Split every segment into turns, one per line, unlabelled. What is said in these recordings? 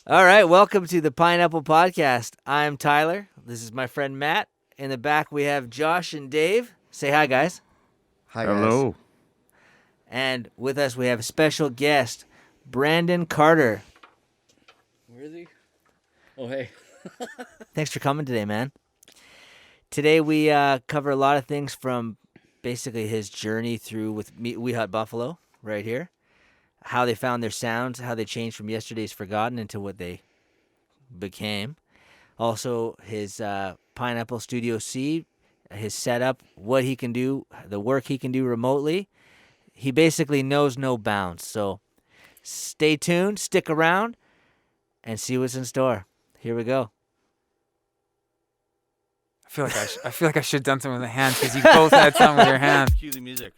All right, welcome to the Pineapple Podcast. I'm Tyler. This is my friend Matt. In the back, we have Josh and Dave. Say hi, guys.
Hi, guys.
Hello.
And with us, we have a special guest, Brandon Carter.
Where is he? Oh, hey.
Thanks for coming today, man. Today, we cover a lot of things from basically his journey through with We Hunt Buffalo right here, how they found their sounds, how they changed from Yesterday's Forgotten into what they became. Also, his Pineapple Studio C, his setup, what he can do, the work he can do remotely. He basically knows no bounds. So stay tuned, stick around, and see what's in store. Here we go.
I feel like I should have done something with the hands because you both had something with your hands.
Cue the music.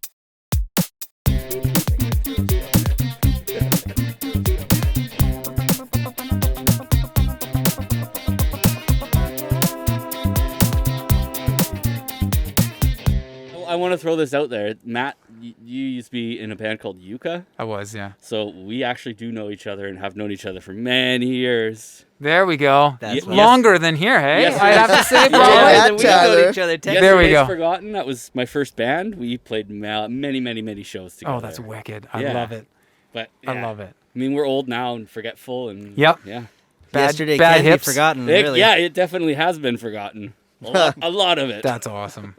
I want to throw this out there. Matt, you used to be in a band called Yucca.
I was, yeah.
So we actually do know each other and have known each other for many years.
There we go.
That's
Yes.
Longer than here, hey?
Yes,
I'd have to say,
Yeah,
probably.
Yeah, we know
Tyler.
each other.
Yesterday's
There we go.
Forgotten. That was my first band. We played many shows together.
Oh, that's wicked. I
Yeah.
love it.
But
I
yeah.
love it.
I mean, we're old now and forgetful and
Yep.
yeah.
Yesterday
bad
can
hips.
be forgotten,
It-
really.
Yeah, it definitely has been forgotten. A lot of it.
That's awesome.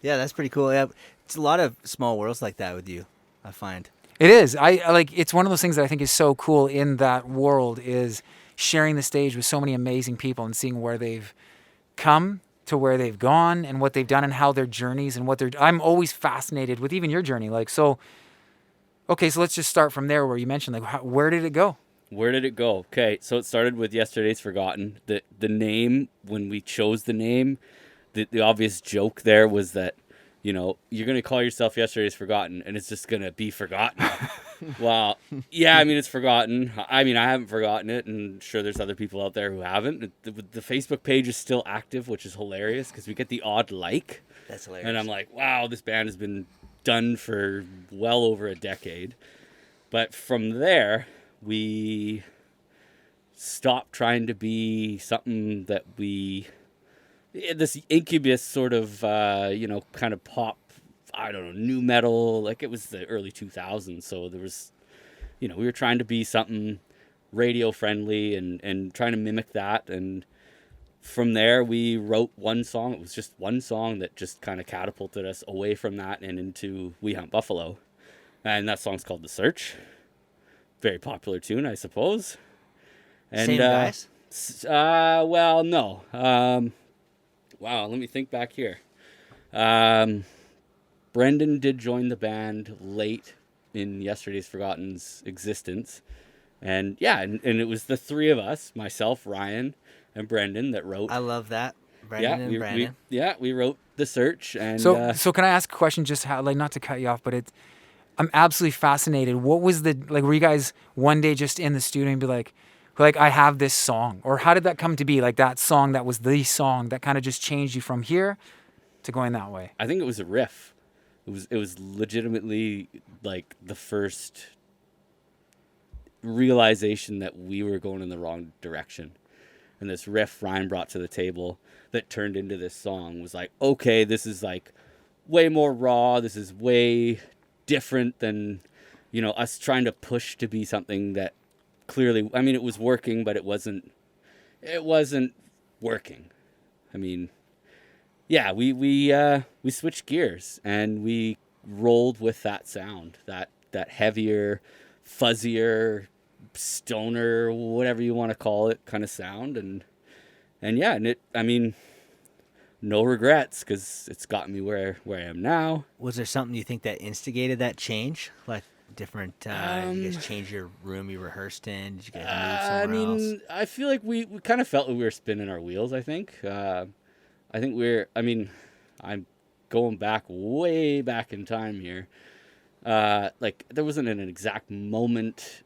Yeah, that's pretty cool. Yeah, it's a lot of small worlds like that with you, I find.
It is. I like. It's one of those things that I think is so cool in that world is sharing the stage with so many amazing people and seeing where they've come to where they've gone and what they've done and how their journeys and what they're. I'm always fascinated with even your journey. Like so. Okay, so let's just start from there where you mentioned like where did it go?
Where did it go? Okay, so it started with Yesterday's Forgotten. The name, when we chose the name, the obvious joke there was that, you know, you're going to call yourself Yesterday's Forgotten and it's just going to be forgotten. Well, yeah, I mean, it's forgotten. I mean, I haven't forgotten it, and sure there's other people out there who haven't. The Facebook page is still active, which is hilarious because we get the odd like.
That's hilarious.
And I'm like, wow, this band has been done for well over a decade. But from there, we stopped trying to be something that this incubus sort of, kind of pop, I don't know, new metal. Like it was the early 2000s. So there was, we were trying to be something radio friendly and trying to mimic that. And from there, we wrote one song. It was just one song that just kind of catapulted us away from that and into We Hunt Buffalo. And that song's called The Search. Very popular tune, I suppose. And,
Same guys?
Well, no. Wow, let me think back here. Brendan did join the band late in Yesterday's Forgotten's existence. And yeah, and it was the three of us, myself, Ryan, and Brendan, that wrote.
I love that. Brandon and Brandon.
We wrote The Search. And
So can I ask a question? Just how, like, not to cut you off, but I'm absolutely fascinated. What was were you guys one day just in the studio and be like, I have this song? Or how did that come to be? Like that song that was the song that kind of just changed you from here to going that way?
I think it was a riff. It was legitimately like the first realization that we were going in the wrong direction. And this riff Ryan brought to the table that turned into this song was like, okay, this is like way more raw. This is way different than, us trying to push to be something that clearly, I mean, it was working, but it wasn't working. I mean, yeah, we switched gears and we rolled with that sound, that heavier, fuzzier, stoner, whatever you want to call it, kind of sound, and yeah, and I mean, no regrets because it's gotten me where I am now.
Was there something you think that instigated that change? Like different, you guys changed your room you rehearsed in? Did you guys move somewhere else?
I feel like we kind of felt like we were spinning our wheels. I think I'm going back way back in time here. Like there wasn't an exact moment.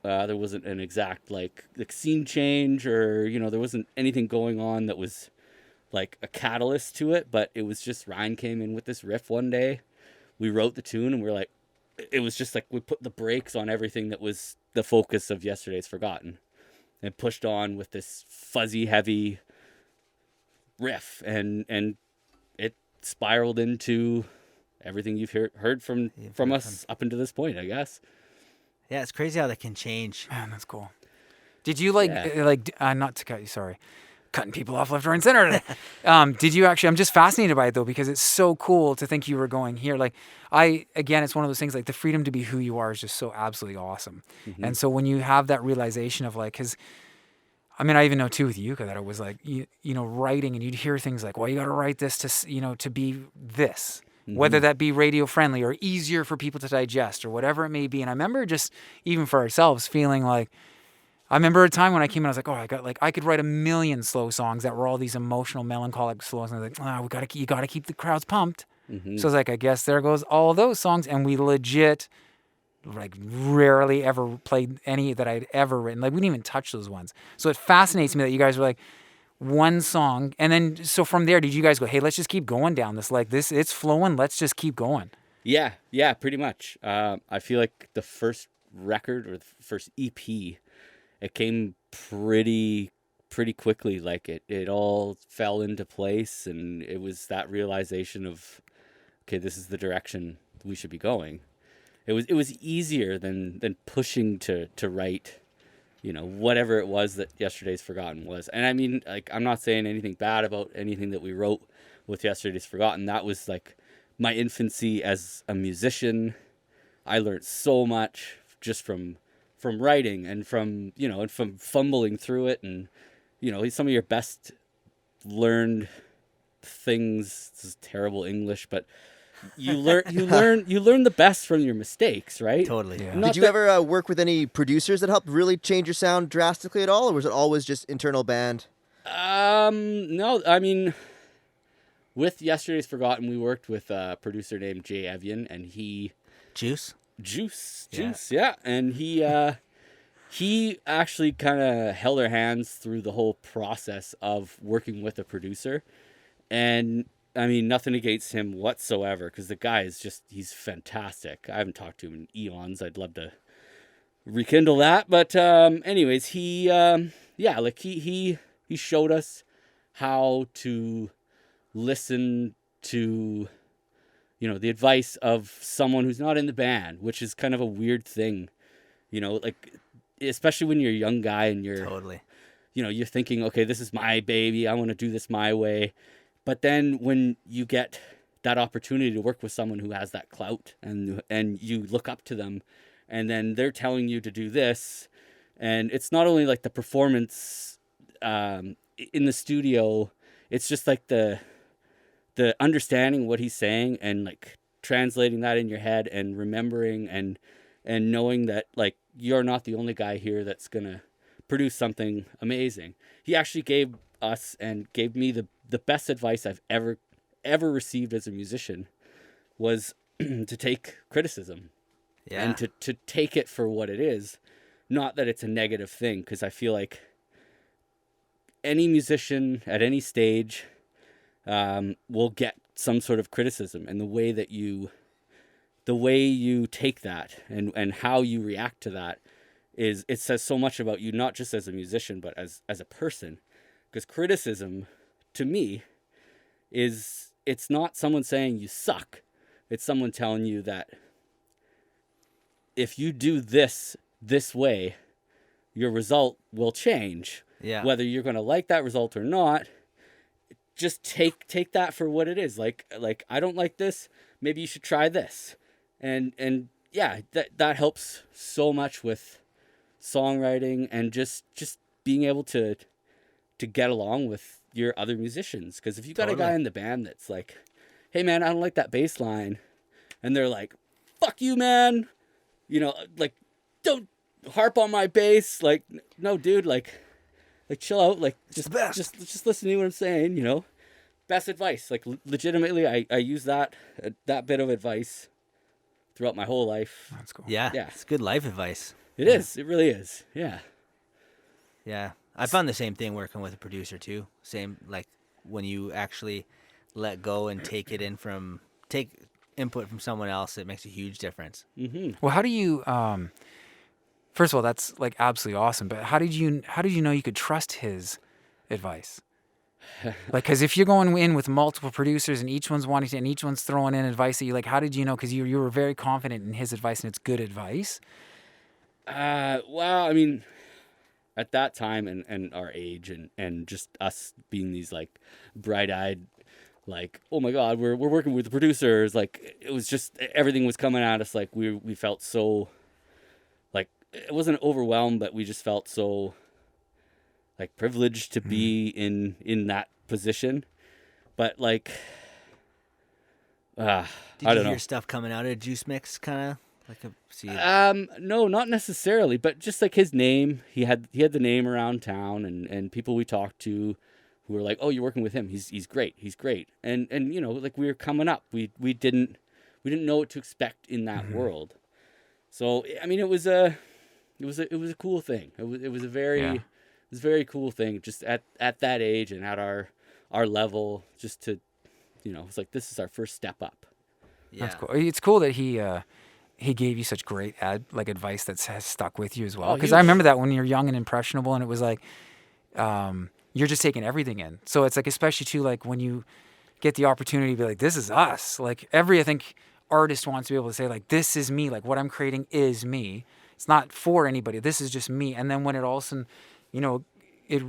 There wasn't an exact like scene change or, there wasn't anything going on that was like a catalyst to it, but it was just Ryan came in with this riff one day. We wrote the tune and we're like, it was just like we put the brakes on everything that was the focus of Yesterday's Forgotten. and pushed on with this fuzzy, heavy riff, and it spiraled into everything you've heard from us up until this point, I guess.
Yeah, it's crazy how that can change.
Man, that's cool. Did you like
Yeah.
not to cut you? Sorry, cutting people off left, right, and center today. Did you actually? I'm just fascinated by it though, because it's so cool to think you were going here. Like again, it's one of those things. Like the freedom to be who you are is just so absolutely awesome. And so when you have that realization of like, because I mean, I even know too with Yuka that it was like you know, writing, and you'd hear things like, well, you got to write this to be this. Whether that be radio friendly or easier for people to digest or whatever it may be. And I remember just even for ourselves feeling like, I remember a time when I came in, I was like, oh, I could write a million slow songs that were all these emotional, melancholic slow songs. I was like, you got to keep the crowds pumped. So I was like, I guess there goes all those songs. And we legit, like, rarely ever played any that I'd ever written. Like, we didn't even touch those ones. So it fascinates me that you guys were like, one song. And then, so from there, did you guys go, hey, let's just keep going down this? Like, this, it's flowing. Let's just keep going.
Yeah, pretty much. I feel like the first record or the first EP, it came pretty quickly. Like it all fell into place, and it was that realization of, okay, this is the direction we should be going. It was easier than pushing to write, you know, whatever it was that Yesterday's Forgotten was. And I mean, like, I'm not saying anything bad about anything that we wrote with Yesterday's Forgotten. That was like my infancy as a musician. I learned so much just from writing and from, you know, and from fumbling through it. And, you know, some of your best learned things, this is terrible English, but you learn the best from your mistakes, right?
Totally.
Yeah.
Did you ever work with any producers that helped really change your sound drastically at all, or was it always just internal band?
No, I mean, with Yesterday's Forgotten, we worked with a producer named Jay Evian, and
Juice.
Juice, yeah. And he actually kind of held our hands through the whole process of working with a producer. And I mean, nothing against him whatsoever, because the guy is he's fantastic. I haven't talked to him in eons. I'd love to rekindle that. But anyways, he showed us how to listen to, you know, the advice of someone who's not in the band, which is kind of a weird thing, you know, like, especially when you're a young guy and you're,
Totally.
you know, you're thinking, okay, this is my baby, I want to do this my way. But then when you get that opportunity to work with someone who has that clout, and you look up to them, and then they're telling you to do this, and it's not only like the performance in the studio, it's just like the understanding what he's saying and like translating that in your head and remembering and knowing that like you're not the only guy here that's gonna produce something amazing. He actually gave us and gave me the best advice I've ever received as a musician, was to take criticism and to take it for what it is, not that it's a negative thing, because I feel like any musician at any stage will get some sort of criticism, and the way you take that and how you react to that it says so much about you, not just as a musician, but as a person. Because criticism, to me, it's not someone saying you suck. It's someone telling you that if you do this way, your result will change.
Yeah.
Whether you're going to like that result or not, just take that for what it is. Like I don't like this, maybe you should try this. And yeah, that helps so much with songwriting and just being able to get along with your other musicians. Because if you got a guy in the band that's like, hey man, I don't like that bass line, and they're like, fuck you, man, you know, like, don't harp on my bass. Like, no, dude, like chill out, like just listen to what I'm saying, you know. Best advice, like legitimately, I use that bit of advice throughout my whole life.
That's cool.
Yeah.
Yeah.
It's good life advice.
It is. It really is. Yeah.
Yeah. I found the same thing working with a producer too. Same, like when you actually let go and take input from someone else, it makes a huge difference.
Mm-hmm.
Well, how do you First of all, that's like absolutely awesome. But how did you know you could trust his advice? Like, because if you're going in with multiple producers and each one's wanting to, and each one's throwing in advice that you like, how did you know? Because you were very confident in his advice and it's good advice.
Well, I mean, at that time and our age and just us being these like bright-eyed, like, oh my God, we're working with the producers. Like, it was just, everything was coming at us. Like, we felt so, like, it wasn't overwhelmed, but we just felt so, like, privileged to be in that position. But like,
Did
I
you
don't know.
hear stuff coming out of Juice Mix, kind of like a? See,
No, not necessarily, but just like his name, he had the name around town, and people we talked to who were like, "Oh, you're working with him. He's great. He's great." And you know, like, we were coming up. We didn't know what to expect in that world. So I mean, it was a cool thing. It was a very cool thing, just at that age and at our level, just to, you know, it's like, this is our first step up.
yeah.
That's cool. It's cool that he gave you such great advice that has stuck with you as well.
Oh,
Because
huge.
I remember that when you're young and impressionable, and it was like, you're just taking everything in. So it's like, especially too, like when you get the opportunity to be like, this is us. Like I think artist wants to be able to say like, this is me. Like what I'm creating is me. It's not for anybody. This is just me. And then when it all of a sudden, you know, it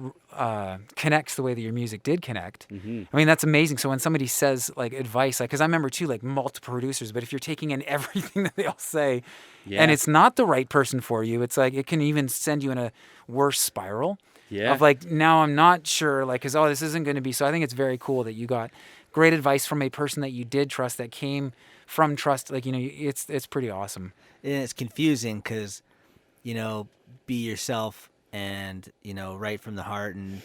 connects the way that your music did connect.
Mm-hmm.
I mean, that's amazing. So when somebody says like advice, like, because I remember too, like multiple producers, but if you're taking in everything that they all say, and it's not the right person for you, it's like it can even send you in a worse spiral of like, now I'm not sure, like, because this isn't going to be. So I think it's very cool that you got great advice from a person that you did trust, that came from trust. Like, you know, it's pretty awesome.
And it's confusing because, you know, be yourself and, you know, write from the heart and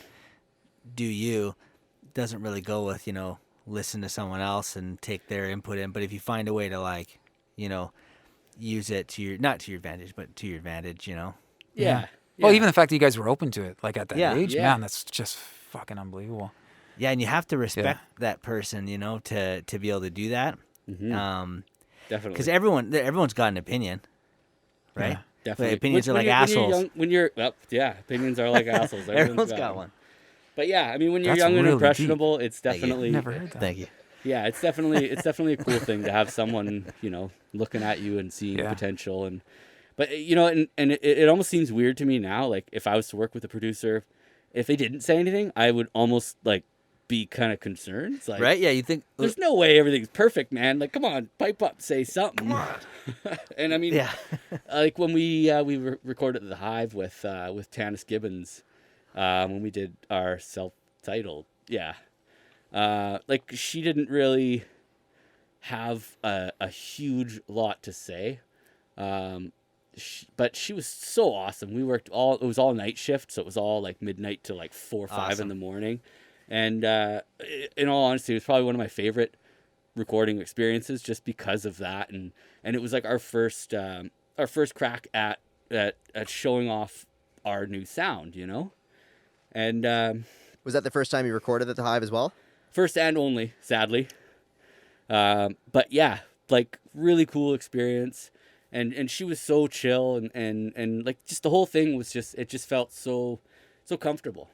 do you doesn't really go with, you know, listen to someone else and take their input in. But if you find a way to, like, you know, use it to your, not to your advantage, but to your advantage, you know.
Yeah.
Well, even the fact that you guys were open to it, like at that age,
Yeah.
man, that's just fucking unbelievable.
Yeah, and you have to respect that person, you know, to be able to do that.
Definitely.
Because everyone's got an opinion, right?
Yeah.
Definitely.
Opinions are like
When
assholes.
you're young, opinions are like assholes.
Everyone's got one.
But yeah, I mean, when you're
That's
young and
really
impressionable, it's
Thank you.
definitely
Never heard that.
Thank you.
yeah, it's definitely a cool thing to have someone, you know, looking at you and seeing potential. But you know, and it almost seems weird to me now. Like, if I was to work with a producer, if they didn't say anything, I would almost like be kind of concerned. It's like,
Right? Yeah, you think
there's no way everything's perfect, man. Like, come on, pipe up, say something. And I mean,
yeah.
like when we recorded at the Hive with Tanis Gibbons, when we did our self-titled, like, she didn't really have a huge lot to say, but she was so awesome. We worked it was all night shift, so it was all like midnight to like 4 or 5 in the morning, and in all honesty, it was probably one of my favorite recording experiences just because of that, and it was like our first crack at showing off our new sound, you know. And
Was that the first time you recorded at the Hive as well?
first and only, sadly. But yeah, like, really cool experience, and she was so chill, and like, just the whole thing was it just felt so comfortable.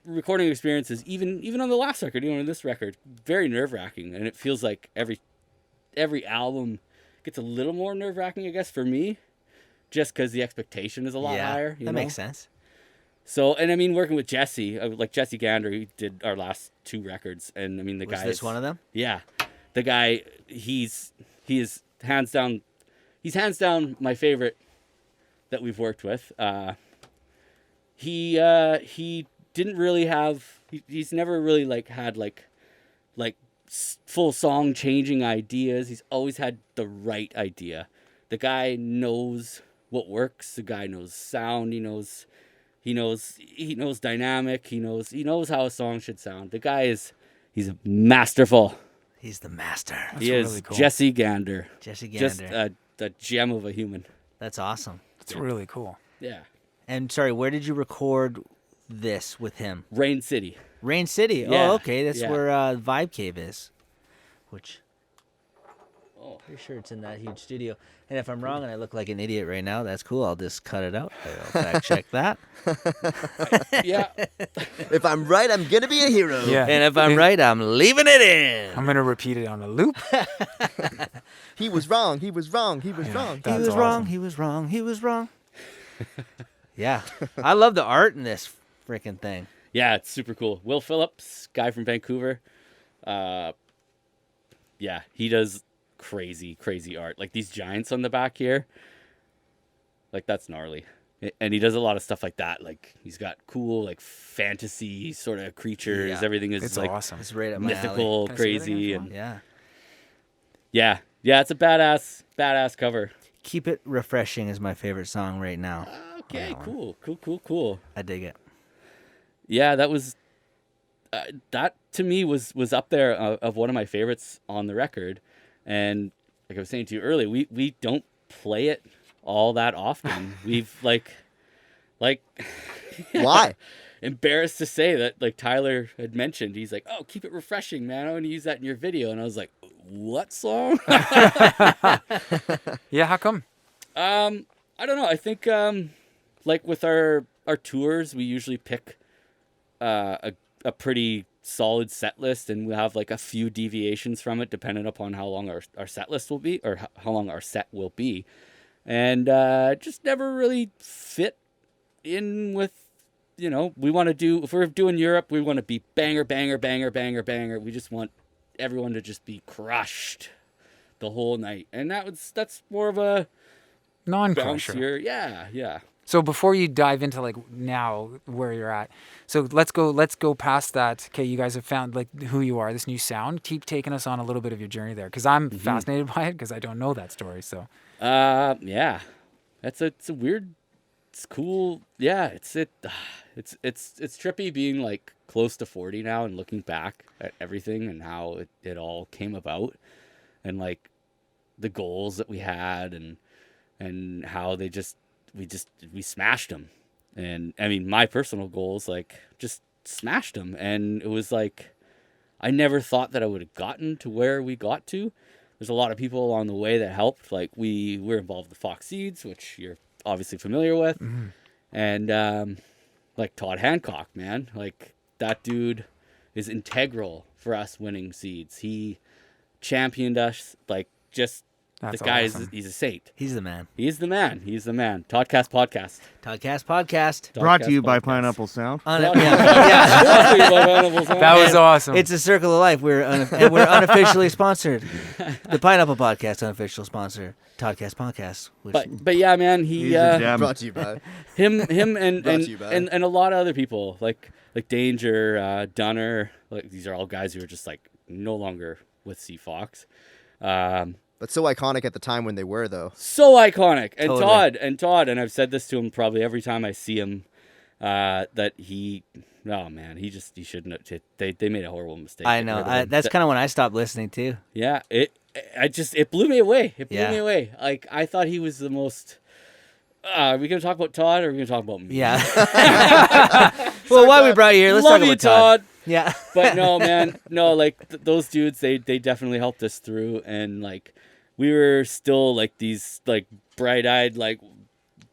Recording experiences, even on the last record, you know, on this record, very nerve-wracking, and it feels like every album gets a little more nerve-wracking, I guess, for me, just because the expectation is a lot higher.
That makes sense.
So, and I mean, working with Jesse, like Jesse Gander, he did our last 2 records, and I mean, the
Was
guy
this one of them?
Yeah, the guy, he is hands down my favorite that we've worked with. He didn't really have. He's never really like had like full song changing ideas. He's always had the right idea. The guy knows what works. The guy knows sound. He knows dynamic. He knows how a song should sound. The guy he's masterful.
He's the master.
He is
really cool.
Jesse Gander.
Jesse Gander.
Just a gem of a human.
That's awesome.
It's really cool.
Yeah.
And sorry, where did you record this with him?
Rain City.
Rain City.
Yeah,
Oh, okay. That's
yeah.
where Vibe Cave is. Which
Oh.
Pretty sure it's in that huge studio. And if I'm wrong and I look like an idiot right now, that's cool. I'll just cut it out. I'll fact check that.
Yeah.
If I'm right, I'm gonna be a hero.
Yeah.
And if I'm right, I'm leaving it in.
I'm gonna repeat it on a loop.
He was wrong. He was wrong. He was wrong.
He
That's
was
awesome.
wrong. He was wrong. He was wrong. Yeah. I love the art in this freaking thing.
Yeah, it's super cool. Will Phillips, guy from Vancouver. Yeah, he does crazy art. Like these giants on the back here. Like that's gnarly. And he does a lot of stuff like that. Like he's got cool like fantasy sort of creatures.
Yeah.
Everything is
It's
like
awesome.
It's right up my alley.
mythical,
Can I see that again
crazy,
if you
and
Yeah.
yeah, it's a badass cover.
Keep It Refreshing is my favorite song right now.
Okay,
that one.
cool.
I dig it.
Yeah, that was that to me was up there of one of my favorites on the record. And like I was saying to you earlier, we don't play it all that often. We've like
Why?
embarrassed to say that like Tyler had mentioned, he's like, "Oh, keep it refreshing, man. I want to use that in your video." And I was like, "What song?"
Yeah, how come?
I don't know. I think like with our tours, we usually pick a pretty solid set list, and we have like a few deviations from it depending upon how long our set list will be, or how long our set will be, and just never really fit in with, you know, we want to do, if we're doing Europe, we want to be banger. We just want everyone to just be crushed the whole night, and that's more of a
Non-crusher.
bouncier. Yeah.
So before you dive into like now where you're at, so let's go past that. Okay, you guys have found like who you are, this new sound. Keep taking us on a little bit of your journey there, because I'm fascinated by it, because I don't know that story. So
Yeah, it's a weird, it's cool. Yeah, it's trippy being like close to 40 now and looking back at everything and how it all came about, and like the goals that we had, and how we smashed them. And I mean, my personal goals, like, just smashed them. And it was like, I never thought that I would have gotten to where we got to. There's a lot of people along the way that helped. Like, we're involved with Fox Seeds, which you're obviously familiar with.
Mhm.
And, like, Todd Hancock, man. Like, that dude is integral for us winning Seeds. He championed us, like, just,
That's
the guy
awesome.
he's a saint.
He's the man.
He's the man. Toddcast Podcast.
Toddcast Podcast.
Brought to you by
Podcast.
Pineapple Sound.
Yeah.
that was awesome.
It's a circle of life. We're unofficially sponsored. The Pineapple Podcast, unofficial sponsor. Toddcast Podcast. Which,
But yeah, man,
He's a gem.
Brought to you by.
him
Brought to you by.
and a lot of other people like Danger, Dunner. Like, these are all guys who are just like no longer with Sea Fox.
But so iconic at the time when they were, though.
So iconic. And
Totally.
Todd, and I've said this to him probably every time I see him, that he shouldn't have. They made a horrible mistake.
I
getting
know.
rid of him.
That's kind of when I stopped listening too.
Yeah, it blew me away. It blew
Yeah.
me away. Like, I thought he was the most. Are we gonna talk about Todd, or are we gonna talk about me?
Yeah. Well, why we brought you here? Let's
Love
talk
you,
about Todd.
Todd.
Yeah.
But no, man, no. Like those dudes, they definitely helped us through, and like we were still like these like bright-eyed like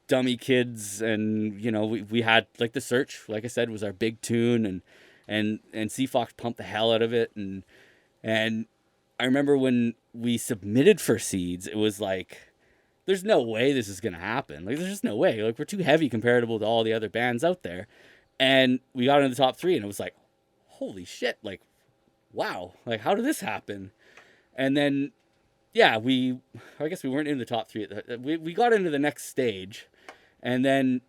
dummy kids, and you know we had like The Search, like I said, was our big tune, and Sea Fox pumped the hell out of it, and I remember when we submitted for Seeds, it was like, there's no way this is gonna happen. Like, there's just no way. Like, we're too heavy comparable to all the other bands out there, and we got into the top 3, and it was like, holy shit! Like, wow! Like, how did this happen? And then, yeah, I guess we weren't in the top 3. We got into the next stage, and then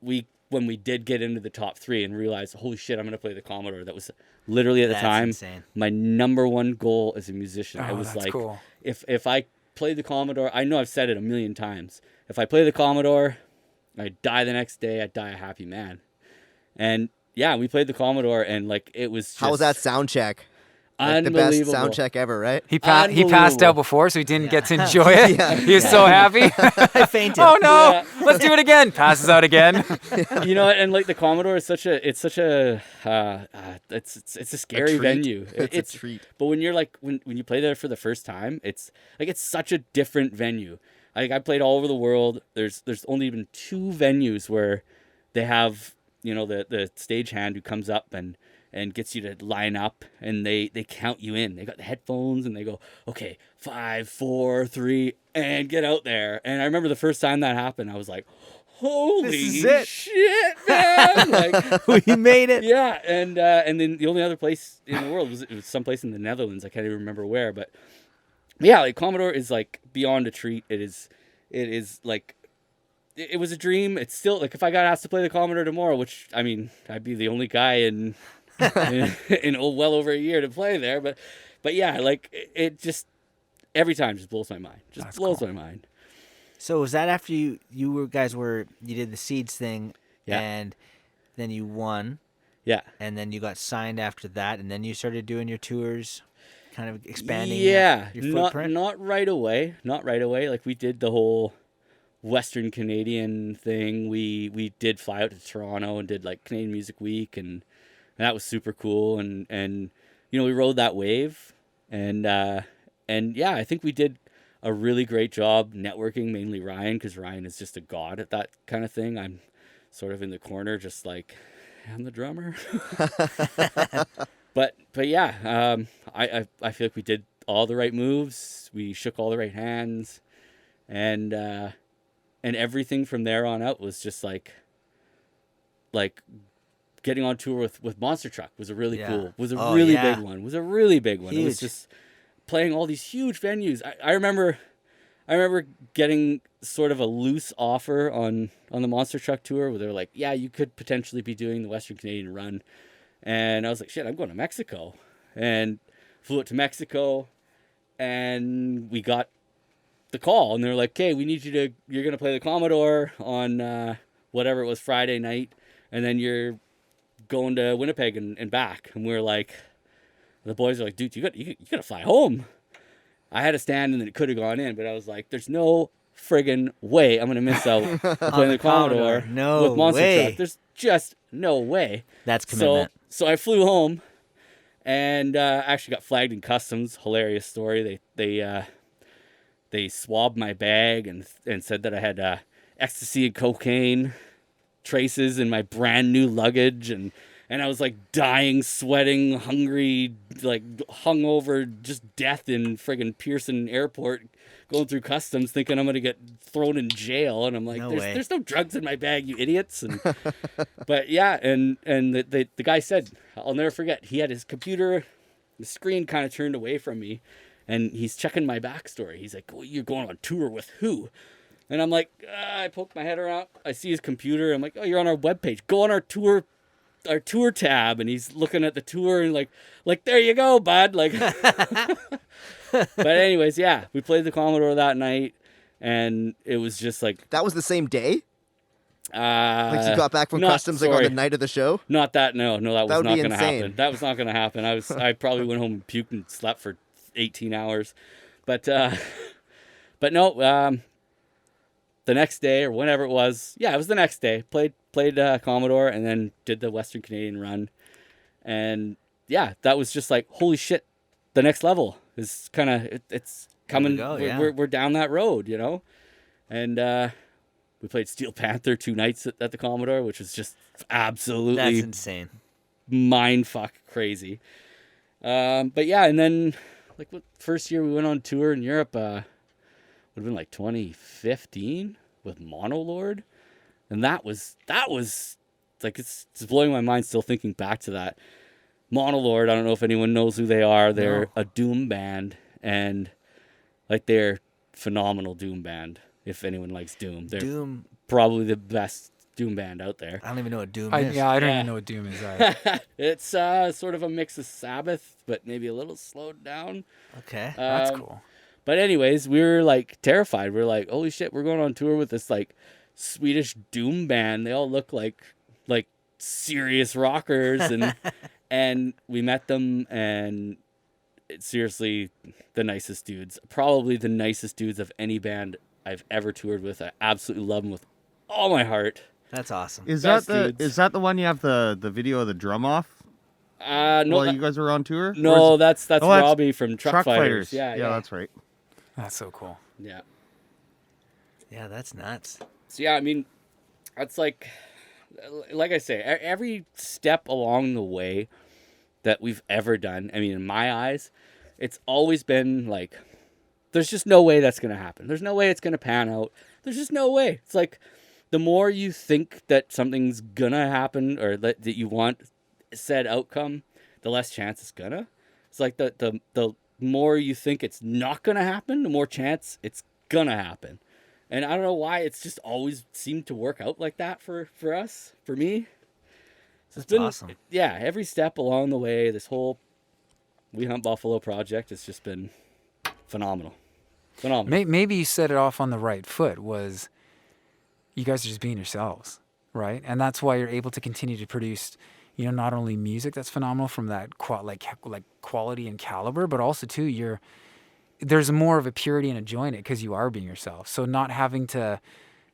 when we did get into the top 3 and realized, holy shit, I'm gonna play the Commodore. That was literally at the
That's
time
insane.
my number one goal as a musician. I
Oh,
was
that's
like,
cool.
if I play the Commodore, I know I've said it a million times. If I play the Commodore, I die the next day. I die a happy man. And yeah, we played the Commodore, and like it was. Just,
How was that sound check? Like the best
Unbelievable.
sound check ever, right?
He passed
Unbelievable.
out before, so he didn't get to enjoy it.
Yeah.
He was so happy.
I fainted.
Oh no!
Yeah.
Let's do it again. Passes out again.
You know, and like the Commodore is it's a scary
treat.
venue.
It's a treat.
But when you're like when you play there for the first time, it's such a different venue. Like I played all over the world. There's only been 2 venues where they have, you know, the stagehand who comes up and gets you to line up, and they count you in. They got the headphones and they go, okay, 5, 4, 3, and get out there. And I remember the first time that happened, I was like, holy
is it.
shit, man! Like,
We made it.
yeah, and then the only other place in the world was someplace in the Netherlands. I can't even remember where, but yeah, like Commodore is like beyond a treat. It is like it was a dream. It's still like if I got asked to play the Commodore tomorrow, which I mean I'd be the only guy in well over a year to play there, but yeah, like it just every time just blows my mind. Just
That's
blows
cool.
my mind.
So was that after you did the Seeds thing,
Yeah.
and then you won,
Yeah.
and then you got signed after that, and then you started doing your tours, kind of expanding
Yeah,
your
not
footprint?
not right away. Not right away. Like we did the whole Western Canadian thing. We did fly out to Toronto and did like Canadian Music Week, and that was super cool. And you know, we rode that wave, and yeah, I think we did a really great job networking. Mainly Ryan, because Ryan is just a god at that kind of thing. I'm sort of in the corner, just like I'm the drummer. But yeah, I feel like we did all the right moves. We shook all the right hands, and everything from there on out was just like getting on tour with Monster Truck was a really
Yeah.
cool, was a
Oh,
really
yeah.
big one. Was a really big one. It was
Huge.
just playing all these huge venues. I remember getting sort of a loose offer on the Monster Truck tour where they were like, yeah, you could potentially be doing the Western Canadian run. And I was like, shit, I'm going to Mexico. And flew out to Mexico, and we got the call, and they were like, okay, you're going to play the Commodore on whatever it was, Friday night, and then you're going to Winnipeg and back. And we were like, the boys are like, dude, you got to fly home. I had a stand, and then it could have gone in, but I was like, there's no friggin' way I'm going to miss out playing the Commodore
No
with Monster
way.
Truck. There's just no way.
That's commitment.
So I flew home, and actually got flagged in customs. Hilarious story. They swabbed my bag and said that I had ecstasy and cocaine traces in my brand new luggage, and I was like dying, sweating, hungry, like hungover, just death in friggin' Pearson Airport, going through customs, thinking I'm gonna get thrown in jail. And I'm like,
No way.
there's no drugs in my bag, you idiots. And but yeah, and the guy said, I'll never forget, he had his computer, the screen kind of turned away from me, and he's checking my backstory. He's like, well, you're going on tour with who? And I'm like, I poke my head around. I see his computer. I'm like, oh, you're on our webpage. Go on our tour tab. And he's looking at the tour and like there you go, bud. Like, but anyways, yeah, we played the Commodore that night, and it was just like,
That was the same day? Like you got back from
not-
customs like on
sorry.
the night of the show?
Not that. No, that was
would
not
be
going to
insane.
happen. That was not going to happen. I probably went home and puked and slept for 18 hours, but no. The next day or whenever it was, yeah, it was the next day. Played Commodore, and then did the Western Canadian run, and yeah, that was just like, holy shit, the next level is kind of it's coming.
go,
we're,
yeah.
we're down that road, you know, and we played Steel Panther 2 nights at the Commodore, which was just absolutely
That's insane.
mind fuck crazy. But yeah, and then like first year we went on tour in Europe, would have been like 2015 with Monolord, and that was like it's blowing my mind still thinking back to that. Monolord, I don't know if anyone knows who they are. They're
No.
a doom band, and like they're phenomenal doom band. If anyone likes doom, they're
Doom.
probably the best doom band out there.
I don't even know what Doom
I
is.
don't
Yeah.
even know what Doom is. Either.
It's sort of a mix of Sabbath, but maybe a little slowed down.
Okay.
That's
Um,
cool.
But anyways, we were like terrified. We are like, holy shit, we're going on tour with this like Swedish doom band. They all look like serious rockers, and and we met them, and it's seriously the nicest dudes. Probably the nicest dudes of any band I've ever toured with. I absolutely love them with all my heart.
That's awesome.
Is
Best
that the
dudes.
is that the one you have the video of the drum off
No,
while you guys were on tour?
no,
Or is
that's
Oh, that's
Robbie from
it
Truck Fighters.
Yeah,
Yeah.
that's right.
That's so cool.
Yeah.
Yeah, that's nuts.
So yeah, I mean, that's like I say, every step along the way that we've ever done. I mean, in my eyes, it's always been like, there's just no way that's gonna happen. There's no way it's gonna pan out. There's just no way. It's like, the more you think that something's gonna happen or that you want said outcome, the less chance it's gonna. It's like the more you think it's not gonna happen, the more chance it's gonna happen. And I don't know why, it's just always seemed to work out like that for us, for me. So
That's awesome.
Yeah, every step along the way, this whole We Hunt Buffalo project has just been phenomenal. Phenomenal.
Maybe you set it off on the right foot. Was you guys are just being yourselves, right? And that's why you're able to continue to produce, not only music that's phenomenal from that quality and caliber, but also too there's more of a purity and a joy in it because you are being yourself. So not having to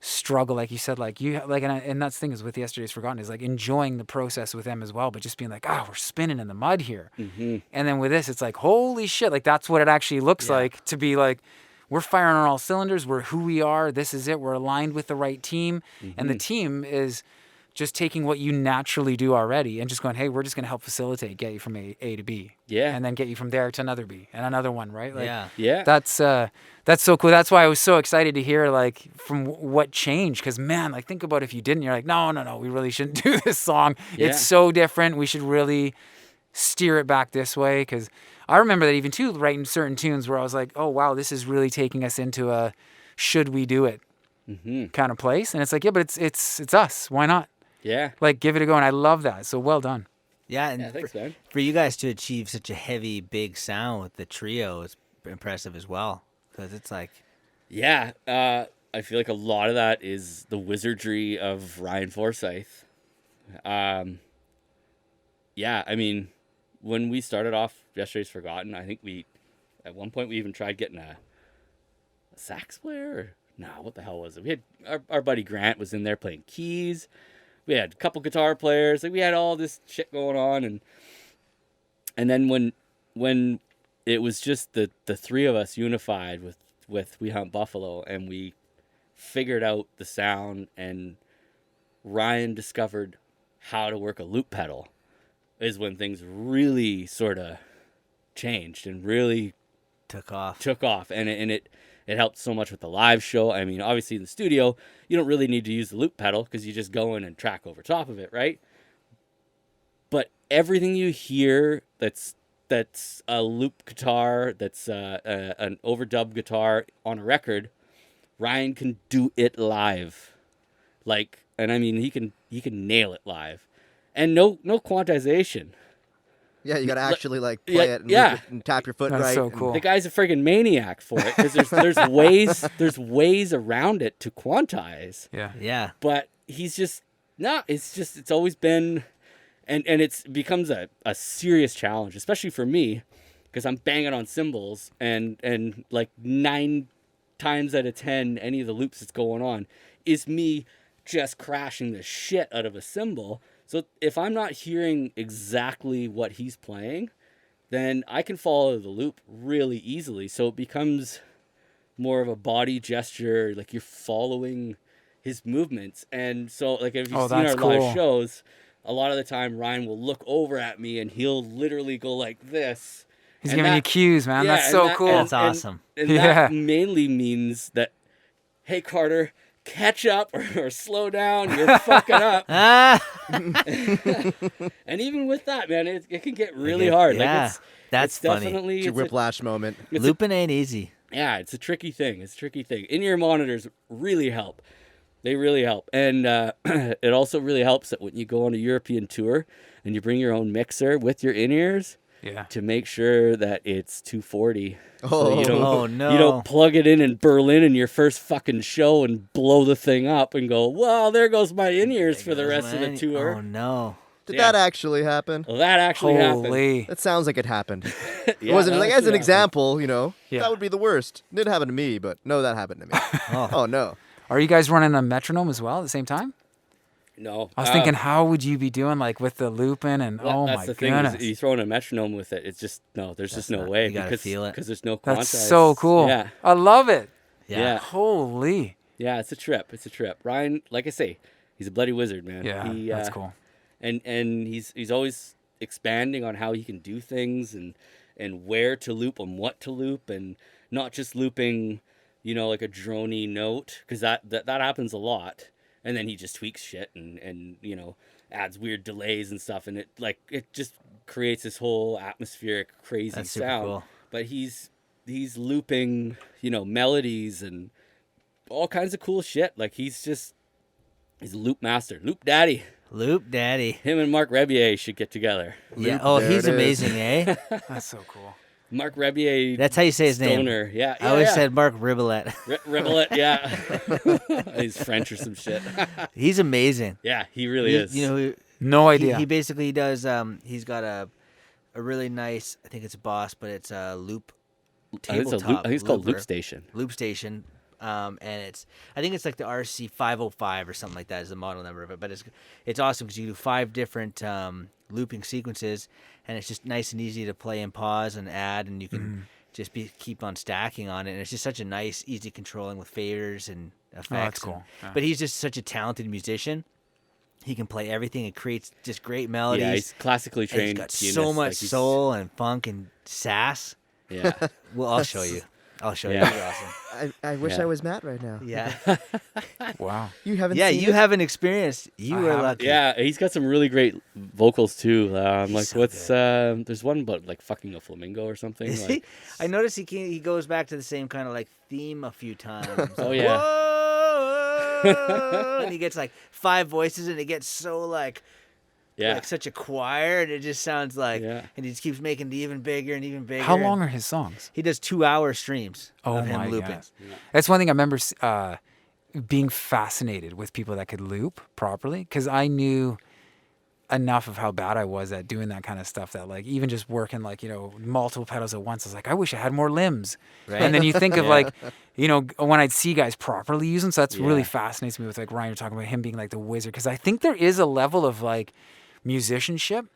struggle, like you said, and that's the thing is with Yesterday's Forgotten is like enjoying the process with them as well, but just being like, we're spinning in the mud here.
Mm-hmm.
And then with this, it's like, holy shit, like that's what it actually looks like to be like, we're firing on all cylinders. We're who we are. This is it. We're aligned with the right team. And the team is just taking what you naturally do already and just going, hey, we're just going to help facilitate, get you from A to B.
Yeah.
And then get you from there to another B and another one, right? Like,
Yeah.
Yeah.
That's so cool. That's why I was so excited to hear like from what changed. Because man, like think about if you didn't, you're like, no, we really shouldn't do this song.
Yeah.
It's so different. We should really steer it back this way. Because I remember that even too, writing certain tunes where I was like, oh wow, this is really taking us into a should we do it kind of place. And it's like, yeah, but it's us. Why not?
Yeah.
Like give it a go. And I love that. So well done.
Yeah, and
Yeah, thanks, man.
for you guys to achieve such a heavy, big sound with the trio is impressive as well. Because it's like,
Yeah, I feel like a lot of that is the wizardry of Ryan Forsyth. Yeah, I mean, when we started off Yesterday's Forgotten, I think at one point we even tried getting a sax player. Or, no, what the hell was it? We had our buddy Grant was in there playing keys. We had a couple guitar players. Like we had all this shit going on, and then when it was just the three of us unified with We Hunt Buffalo, and we figured out the sound, and Ryan discovered how to work a loop pedal, is when things really sort of changed and really
took off.
and it helped so much with the live show. I mean, obviously in the studio, you don't really need to use the loop pedal because you just go in and track over top of it, right? But everything you hear that's a loop guitar, that's an overdub guitar on a record, Ryan can do it live. And I mean, he can nail it live, and no quantization.
Yeah, you got to actually like play it and,
yeah.
loop it and tap your foot
That's
right.
so
and-
cool.
The guy's a friggin' maniac for it because there's ways around it to quantize,
Yeah.
Yeah.
but he's just not. It's always been, and it becomes a serious challenge, especially for me, because I'm banging on cymbals and like 9 times out of 10, any of the loops that's going on is me just crashing the shit out of a cymbal. So if I'm not hearing exactly what he's playing, then I can follow the loop really easily. So it becomes more of a body gesture, like you're following his movements. And so like if you've seen
that's
our
cool.
live shows, a lot of the time Ryan will look over at me and he'll literally go like this.
He's
And
giving you
that-
cues, man.
yeah,
That's
and
so
that-
cool.
That's awesome.
And
Yeah.
that mainly means that, hey, Carter, catch up or slow down. You're fucking up.
Ah,
And even with that, man, it can get really
get-
hard.
yeah,
Like
that's
it's
funny.
definitely
It's a
it's a-
whiplash moment.
it's a-
looping ain't easy.
yeah, it's a tricky thing. In-ear monitors really help. They really help. And it also really helps that when you go on a European tour and you bring your own mixer with your in-ears
Yeah.
to make sure that it's 240.
Oh.
you don't,
Oh, no.
You don't plug it in Berlin in your first fucking show and blow the thing up and go, well, there goes my in-ears for the rest of the tour.
Oh no.
Did
Yeah.
that actually happen?
Well, that actually happened.
Holy.
That sounds like it happened. It
Yeah,
wasn't
that
like as
actually
an
happened.
example, you know.
Yeah.
That would be the worst. It didn't happen to me, but no, that happened to me.
Oh.
Oh no.
Are you guys running a metronome as well at the same time?
No.
I was thinking, how would you be doing like with the looping and oh
that's
my
the thing.
goodness.
Is you throw in a metronome with it. It's just no. There's just no way
you gotta
because
feel it.
because there's no
That's
quantize.
so cool.
Yeah.
I love it.
Yeah.
Holy.
Yeah. It's a trip. It's a trip. Ryan, like I say, he's a bloody wizard, man.
Yeah,
He,
that's cool.
And he's always expanding on how he can do things and where to loop and what to loop and not just looping, you know, like a droney note because that happens a lot. And then he just tweaks shit and you know adds weird delays and stuff and it just creates this whole atmospheric crazy
That's super
sound.
cool.
But he's looping, you know, melodies and all kinds of cool shit. Like he's a loop master, loop daddy.
Loop Daddy.
Him and Mark Rebier should get together.
Yeah.
Loop,
Oh,
there
he's
it is.
amazing, eh?
That's so cool.
Mark Rebier.
That's how you say his name.
Stoner. Yeah.
I always said Mark Ribbolette.
Ribbolette. Yeah. He's French or some shit.
He's amazing.
Yeah, he really
He-
is.
You know,
No
he,
idea.
he basically does. He's got a really nice. I think it's a Boss, but it's a loop
I think it's,
tabletop.
I think it's called Loop
looper.
Station.
Loop Station, and I think it's like the RC 505 or something like that is the model number of it. But it's awesome because you do 5 different looping sequences, and it's just nice and easy to play and pause and add, and you can just keep on stacking on it. And it's just such a nice, easy controlling with faders and effects.
cool.
and-
Yeah.
But he's just such a talented musician. He can play everything and creates just great melodies.
Yeah, he's classically
and
trained.
he's got
pianist.
so much
Like, he's-
soul and funk and sass.
Yeah.
Well, I'll show you. I'll show
Yeah.
you. You're awesome.
I wish
Yeah.
I was Matt right now.
Yeah.
Wow.
You haven't
Yeah,
seen
you
it?
haven't experienced. You
I
were
haven't.
lucky.
Yeah, he's got some really great vocals too. Like
so
what's there's one about like fucking a flamingo or something.
Is
Like,
he? I noticed he goes back to the same kind of like theme a few times.
Oh, yeah.
Whoa! And he gets like 5 voices, and it gets so like such a choir, and it just sounds like.
Yeah.
And he just keeps making it even bigger and even bigger.
How long are his songs?
He does 2-hour streams
Oh
of him
my
looping.
gosh. That's one thing I remember being fascinated with people that could loop properly because I knew enough of how bad I was at doing that kind of stuff that like even just working like, you know, multiple pedals at once, I was like, I wish I had more limbs.
Right.
And then you think of
Yeah.
like, you know, when I'd see guys properly use them. So that's really
Yeah.
fascinates me with like Ryan, you're talking about him being like the wizard. Cause I think there is a level of like musicianship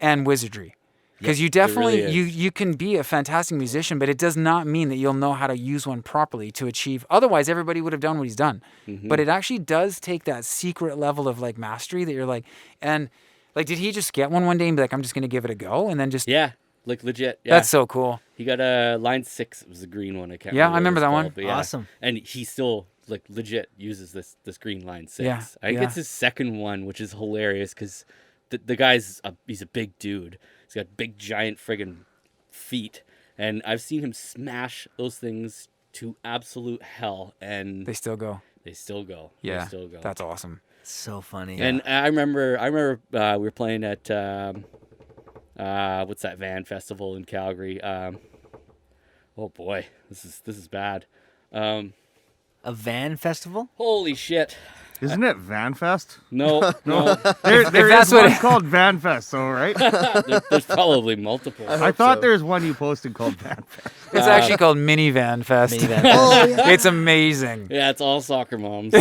and wizardry. Because you definitely
really is.
you can be a fantastic musician, but it does not mean that you'll know how to use one properly to achieve. Otherwise, everybody would have done what he's done.
Mm-hmm.
But it actually does take that secret level of like mastery that you're like, and like, did he just get one day and be like, I'm just gonna give it a go, and then just
Yeah, like legit. Yeah.
that's so cool.
He got a line 6. It was the green one. I can't.
Yeah, I
remember
remember
what
that
it's
one.
called, but yeah.
Awesome.
And he still like legit uses this green line 6.
Yeah,
I think
yeah.
it's his second one, which is hilarious because the guy's he's a big dude. He's got big giant friggin' feet, and I've seen him smash those things to absolute hell, and
They still go.
they still go.
Yeah,
they still go.
that's awesome.
So funny.
And I remember we were playing at what's that Van Festival in Calgary? Oh boy, this is bad.
A van festival?
Holy shit!
Isn't it VanFest?
No, no.
There
that's
is
what
one
it-
called VanFest, though, right?
There's probably multiple.
I thought there's one you posted called VanFest.
It's actually called Minivan Fest.
Minivan.
Oh, yeah.
It's amazing.
Yeah, it's all soccer moms.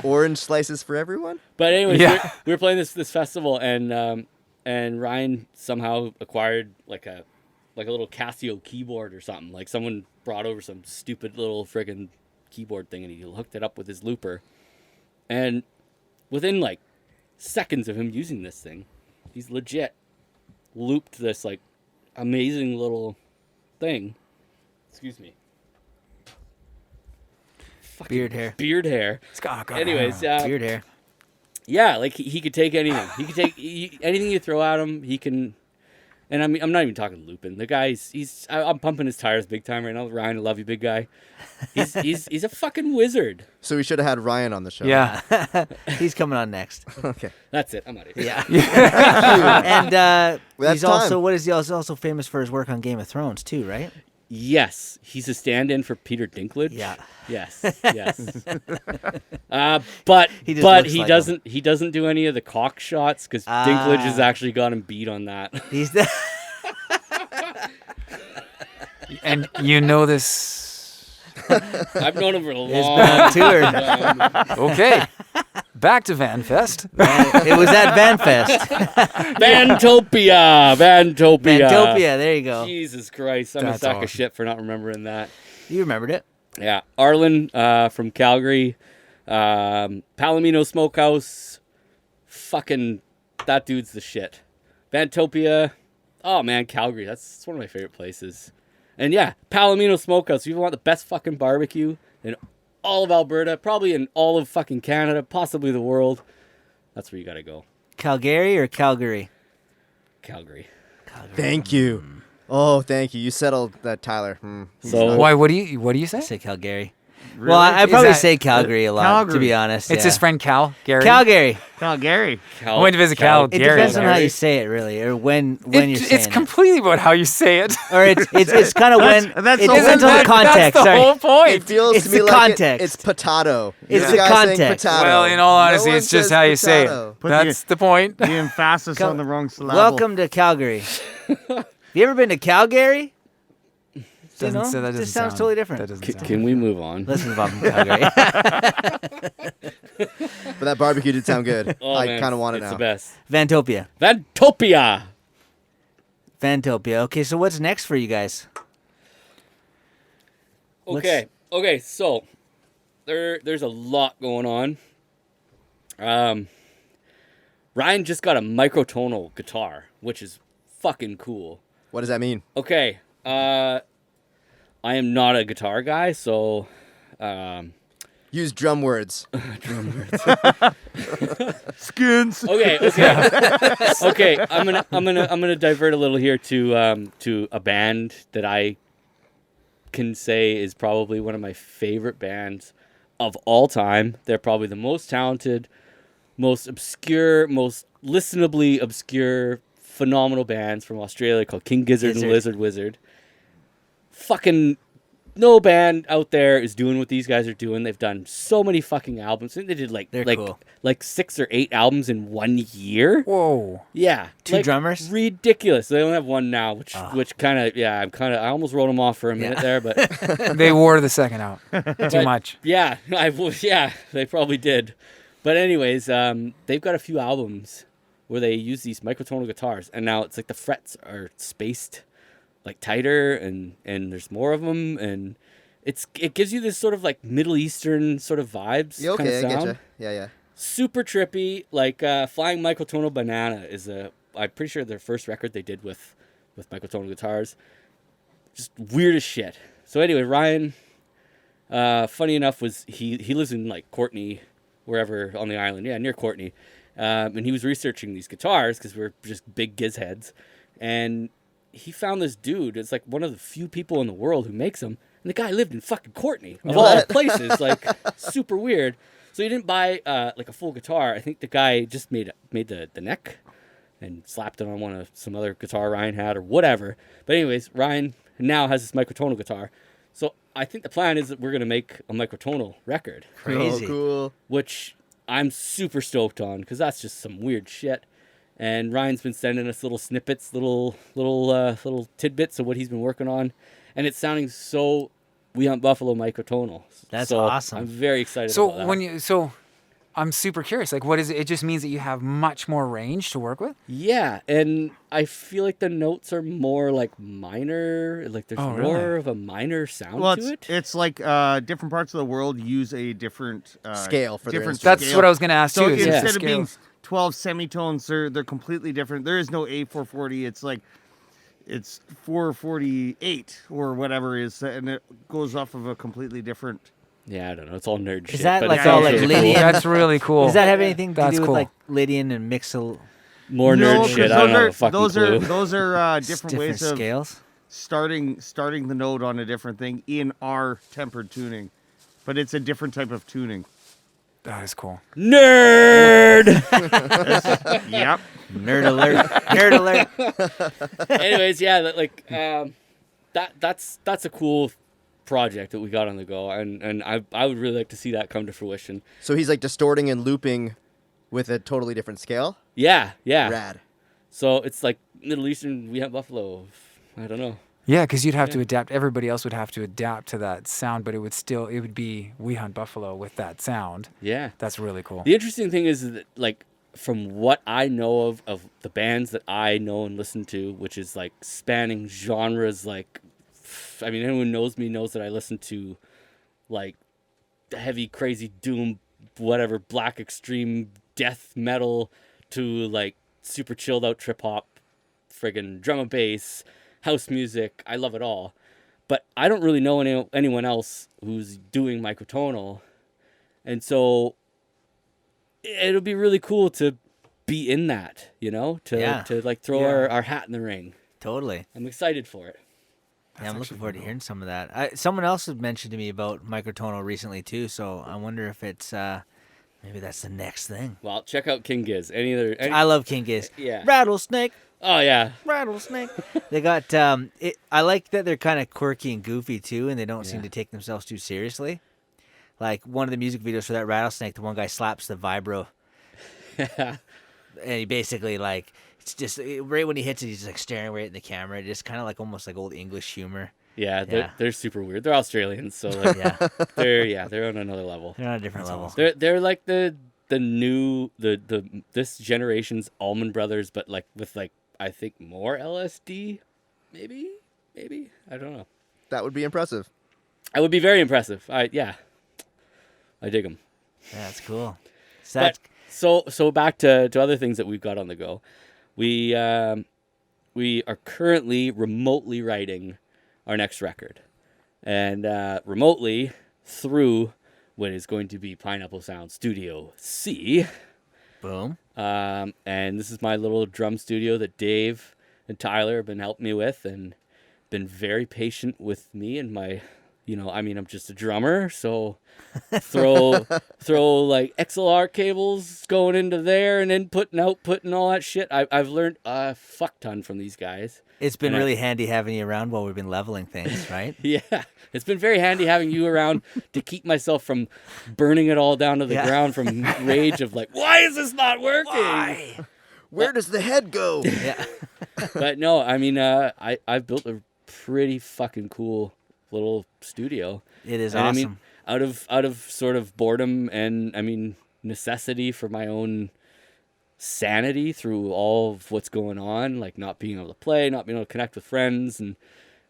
Orange slices for everyone?
But anyways,
Yeah.
we were playing this festival, and Ryan somehow acquired like a little Casio keyboard or something. Like someone brought over some stupid little friggin' keyboard thing, and he hooked it up with his looper. And within like seconds of him using this thing, he's legit looped this like amazing little thing. Excuse me. Fucking
Beard hair.
Beard hair.
It's got, oh, God,
Anyways,
Beard hair.
yeah, like he could take anything. He could take anything you throw at him. He can, and I'm not even talking looping. The guy's I'm pumping his tires big time right now. Ryan, I love you, big guy. He's a fucking wizard.
So we should have had Ryan on the show.
yeah.
He's coming on next.
Okay.
That's it. I'm out of here.
Yeah. And
Well,
he's
that's
also
time.
what is he also famous for his work on Game of Thrones too, right?
Yes, he's a stand-in for Peter Dinklage.
Yeah.
Yes. Yes. But
He just
but
looks
he
like
doesn't he doesn't do any of the cock shots because Dinklage has
Ah.
actually got him beat on that.
He's the
And you know this.
I've known him for a
He's been
long
on tour.
time.
Okay. Back to VanFest.
It was at VanFest.
Vantopia.
Vantopia. There you go.
Jesus Christ, I'm a
That's
sack
awesome.
of shit for not remembering that.
You remembered it.
Yeah, Arlen from Calgary, Palomino Smokehouse, fucking that dude's the shit. Vantopia, oh man, Calgary, that's one of my favorite places. And yeah, Palomino Smokehouse. If you want the best fucking barbecue in all of Alberta, probably in all of fucking Canada, possibly the world, that's where you gotta go.
Calgary or Calgary?
Calgary.
Thank you. Oh, thank you. You settled that, Tyler. He's
So-
not-
Why? What do you say?
I say Calgary.
Really?
Well, I
Is
probably
that-
say Calgary a lot, to
Calgary.
be honest.
It's
yeah.
his friend Cal, Gary.
Calgary.
Calgary.
I went to visit Cal.
It
Gary.
depends on how
Gary.
you say it, really, or when you're saying
It's completely about how you say it.
it. Or it's kind of when
that's
it
the
depends on
whole-
the context.
That's the
sorry.
whole
It
point.
feels
It's
to me
the
like
context.
it's potato.
It's
This
the
guy's saying
context.
potato.
Well, in all
No
honesty,
one
it's just
says
how you say
potato.
it.
Put
That's the point.
The emphasis
Cal-
on the wrong syllable.
Welcome to Calgary. Have you ever been to Calgary?
Doesn't
know?
say- that
Just
doesn't
sounds
sound-
totally different.
That doesn't sound
Can we move on?
Let's move on from Calgary.
But that barbecue did sound good.
Oh,
I
man,
kind of want it
it's
now.
the best.
Vantopia.
Vantopia.
Vantopia. Okay, so what's next for you guys?
Okay, so there's a lot going on. Ryan just got a microtonal guitar, which is fucking cool.
What does that mean?
Okay, I am not a guitar guy, so
Use drum words.
Skins.
okay. Okay, I'm gonna divert a little here to a band that I can say is probably one of my favorite bands of all time. They're probably the most talented, most obscure, most listenably obscure, phenomenal bands from Australia called King Gizzard and Lizard Wizard. Fucking no band out there is doing what these guys are doing. They've done so many fucking albums. I think they did
They're
like
cool.
6 or 8 albums in 1 year.
Whoa.
Yeah,
Two drummers?
Ridiculous. They only have one now, which kind of I almost wrote them off for a minute there, but
They wore the second out. Too
But-
much.
yeah, they probably did. But anyways, they've got a few albums where they use these microtonal guitars, and now it's like the frets are spaced like tighter, and there's more of them, and it gives you this sort of like Middle Eastern sort of vibes.
Yeah,
kind
okay,
of
I
sound.
get you. Yeah.
Super trippy. Like Flying Microtonal Banana is I'm pretty sure their first record they did with microtonal guitars. Just weird as shit. So anyway, Ryan, funny enough, was he lives in like Courtney, wherever on the island. Yeah, near Courtney. And he was researching these guitars because we're just big giz heads. And he found this dude. It's like one of the few people in the world who makes them. And the guy lived in fucking Courtney, of all
What?
places. Like, super weird. So he didn't buy like a full guitar. I think the guy just made the neck and slapped it on one of some other guitar Ryan had or whatever. But anyways, Ryan now has this microtonal guitar. So I think the plan is that we're going to make a microtonal record,
Crazy.
Oh, cool.
which I'm super stoked on because that's just some weird shit. And Ryan's been sending us little snippets, little tidbits of what he's been working on, and it's sounding so We Hunt Buffalo microtonal.
That's
So
awesome.
I'm very excited.
So
about that.
I'm super curious. Like, what is it? It just means that you have much more range to work with.
Yeah, and I feel like the notes are more like minor. Like there's
Oh, really?
more of a minor sound
Well,
to it.
it's like different parts of the world use a different
Scale for their
different
instrument.
That's
scale.
what I was going to ask
So
too. is the
instead of being
scales.
12 semitones, they're completely different. There is no A440. It's like it's 448 or whatever it is, and it goes off of a completely different.
Yeah, I don't know. It's all nerd shit.
Is that
but
like
it
all
sounds
like
really
Lydian?
cool.
That's really cool.
Does that have anything to
That's
do with
cool.
like Lydian and Mixel?
More nerd shit. I don't have a fucking
those
clue.
are those are different ways of
scales?
starting the note on a different thing in our tempered tuning, but it's a different type of tuning.
That is cool.
Nerd.
Yep.
Nerd alert! Nerd alert!
Anyways, yeah, like that's a cool project that we got on the go, and I would really like to see that come to fruition.
So he's like distorting and looping with a totally different scale.
Yeah.
Rad.
So it's like Middle Eastern. We have Buffalo. I don't know.
Yeah, because you'd have to adapt. Everybody else would have to adapt to that sound, but it would be We Hunt Buffalo with that sound.
Yeah.
That's really cool.
The interesting thing is that, like, from what I know of the bands that I know and listen to, which is like spanning genres, like, I mean, anyone knows me knows that I listen to like heavy, crazy doom, whatever, black extreme death metal, to like super chilled out trip hop, friggin' drum and bass, house music. I love it all. But I don't really know anyone else who's doing microtonal. And so it'll be really cool to be in that, you know, to like throw our hat in the ring.
Totally.
I'm excited for it.
Yeah, I'm looking forward to hearing some of that. Someone else had mentioned to me about microtonal recently too, so I wonder if it's maybe that's the next thing.
Well, check out King Giz. Any
I love King Giz.
Yeah.
Rattlesnake.
Oh yeah.
Rattlesnake. They got I like that they're kind of quirky and goofy too, and they don't seem to take themselves too seriously. Like one of the music videos for that Rattlesnake, the one guy slaps the vibro, and he basically like it's just right when he hits it, he's just like staring right at the camera. It's just kind of like almost like old English humor.
Yeah, they're super weird. They're Australians, so like they're on another level.
They're on a different level.
Awesome. They're like the new this generation's Allman Brothers, but like with like I think more LSD, maybe I don't know.
That would be impressive.
I would be very impressive. I dig them.
Yeah, that's cool.
But so back to other things that we've got on the go. We are currently remotely writing our next record, and remotely through what is going to be Pineapple Sound Studio C.
Boom.
And this is my little drum studio that Dave and Tyler have been helping me with, and been very patient with me and my, I'm just a drummer, so throw like XLR cables going into there and input and output and all that shit. I've learned a fuck ton from these guys.
It's been really handy having you around while we've been leveling things, right?
Yeah, it's been very handy having you around to keep myself from burning it all down to the ground from rage of like, why is this not working?
Why?
Where does the head go?
Yeah.
But no, I've built a pretty fucking cool little studio.
It is
And
awesome.
out of sort of boredom and necessity for my own sanity through all of what's going on, like not being able to play, not being able to connect with friends, and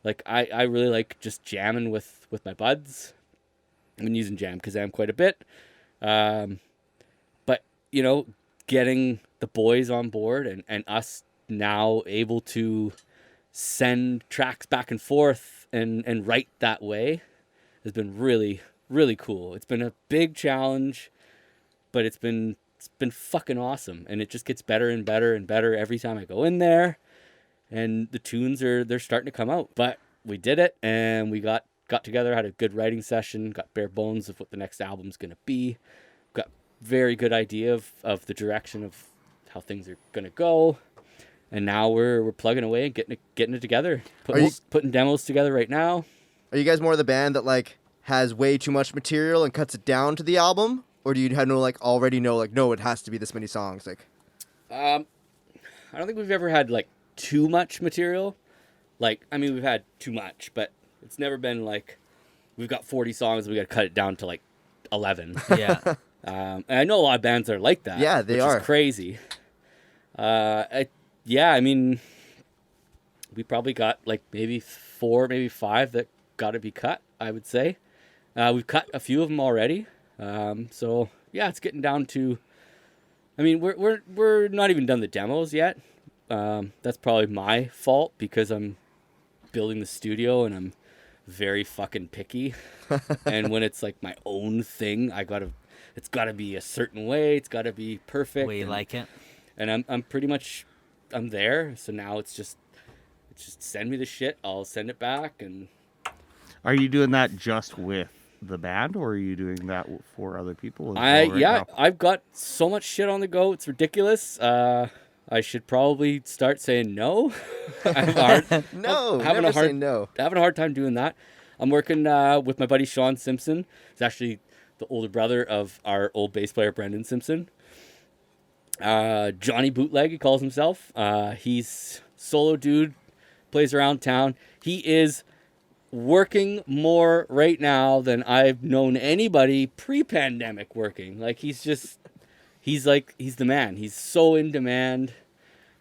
like I really like just jamming with my buds. I've been using Jam Kazam quite a bit, but getting the boys on board and us now able to send tracks back and forth and write that way has been really, really cool. It's been a big challenge, but it's been fucking awesome, and it just gets better and better and better every time I go in there, and the tunes they're starting to come out. But we did it, and we got together, had a good writing session, got bare bones of what the next album's gonna be, got very good idea of the direction of how things are gonna go, and now we're plugging away and getting it together, putting demos together right now.
Are you guys more the band that like has way too much material and cuts it down to the album? Or do you have no it has to be this many songs? Like,
I don't think we've ever had like too much material. Like, we've had too much, but it's never been like we've got 40 songs and we got to cut it down to like 11.
Yeah.
And I know a lot of bands that are like that.
Yeah, they
which
are
is crazy. We probably got like maybe 4, maybe 5 that got to be cut, I would say. We've cut a few of them already. So yeah, it's getting down to, we're not even done the demos yet. That's probably my fault because I'm building the studio and I'm very fucking picky. And when it's like my own thing, it's gotta be a certain way. It's gotta be perfect.
Way you like it.
And I'm pretty much, I'm there. So now it's just send me the shit. I'll send it back. And
Are you doing that just with the band, or are you doing that for other people as well right now?
I've got so much shit on the go. It's ridiculous. I should probably start saying no. I'm hard,
No,
having
never
a hard
say no.
having a hard time doing that. I'm working with my buddy Sean Simpson. He's actually the older brother of our old bass player Brendan Simpson. Johnny Bootleg, he calls himself. He's solo dude, plays around town. He is working more right now than I've known anybody pre-pandemic working. Like he's the man. He's so in demand.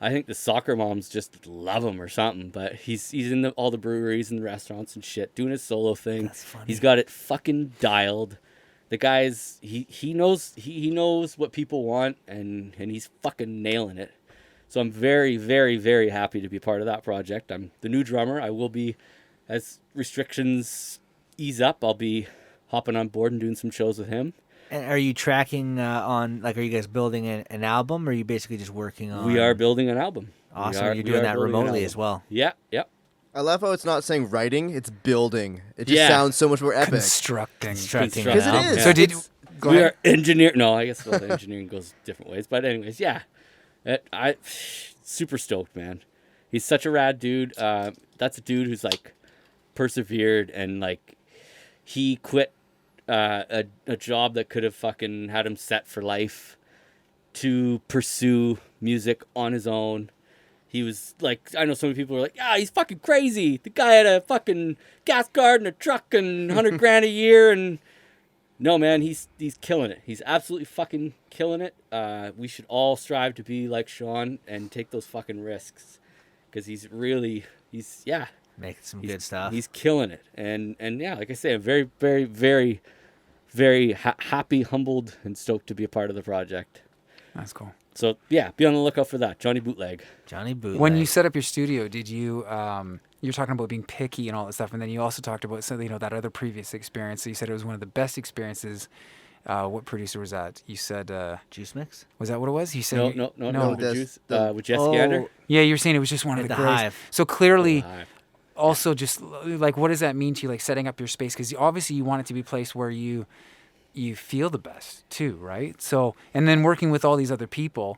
I think the soccer moms just love him or something. But he's in all the breweries and restaurants and shit, doing his solo thing.
That's funny.
He's got it fucking dialed. The guy's he knows what people want, and he's fucking nailing it. So I'm very, very, very happy to be part of that project. I'm the new drummer. I will be, as restrictions ease up, I'll be hopping on board and doing some shows with him.
And are you tracking on, like, are you guys building an album, or are you basically just working on?
We are building an album.
Awesome.
We
You're
are
doing that
building an
remotely
album.
as well.
Yeah, yep.
I love how it's not saying writing; it's building. It just
Yeah.
sounds so much more epic.
Constructing.
Constructing
Because
an
it
album.
is.
So did
It's-
go
We
ahead.
are engineer. No, I guess well, the engineering goes different ways. But anyways, yeah, I super stoked, man. He's such a rad dude. That's a dude who's like persevered, and like he quit a job that could have fucking had him set for life to pursue music on his own. He was like, I know so many people are like, yeah, he's fucking crazy. The guy had a fucking gas card and a truck and 100 grand a year. And no, man, he's killing it. He's absolutely fucking killing it. We should all strive to be like Sean and take those fucking risks, because he's
Making some good stuff.
He's killing it. And yeah, like I say, I'm very, very, very, very happy, humbled, and stoked to be a part of the project.
That's cool.
So yeah, be on the lookout for that. Johnny Bootleg.
Johnny Bootleg.
When you set up your studio, did you you're talking about being picky and all that stuff, and then you also talked about that other previous experience. So you said it was one of the best experiences. What producer was that? You said
Juice Mix?
was that what it was? You said
No,
no.
with
that's
Juice,
the-
with Jesse Gander.
Yeah, you were saying it was just one of
At
the
the
greatest.
Hive.
So clearly,
Hive.
also just like, what does that mean to you? Like setting up your space, because obviously you want it to be a place where you feel the best too, right? So, and then working with all these other people,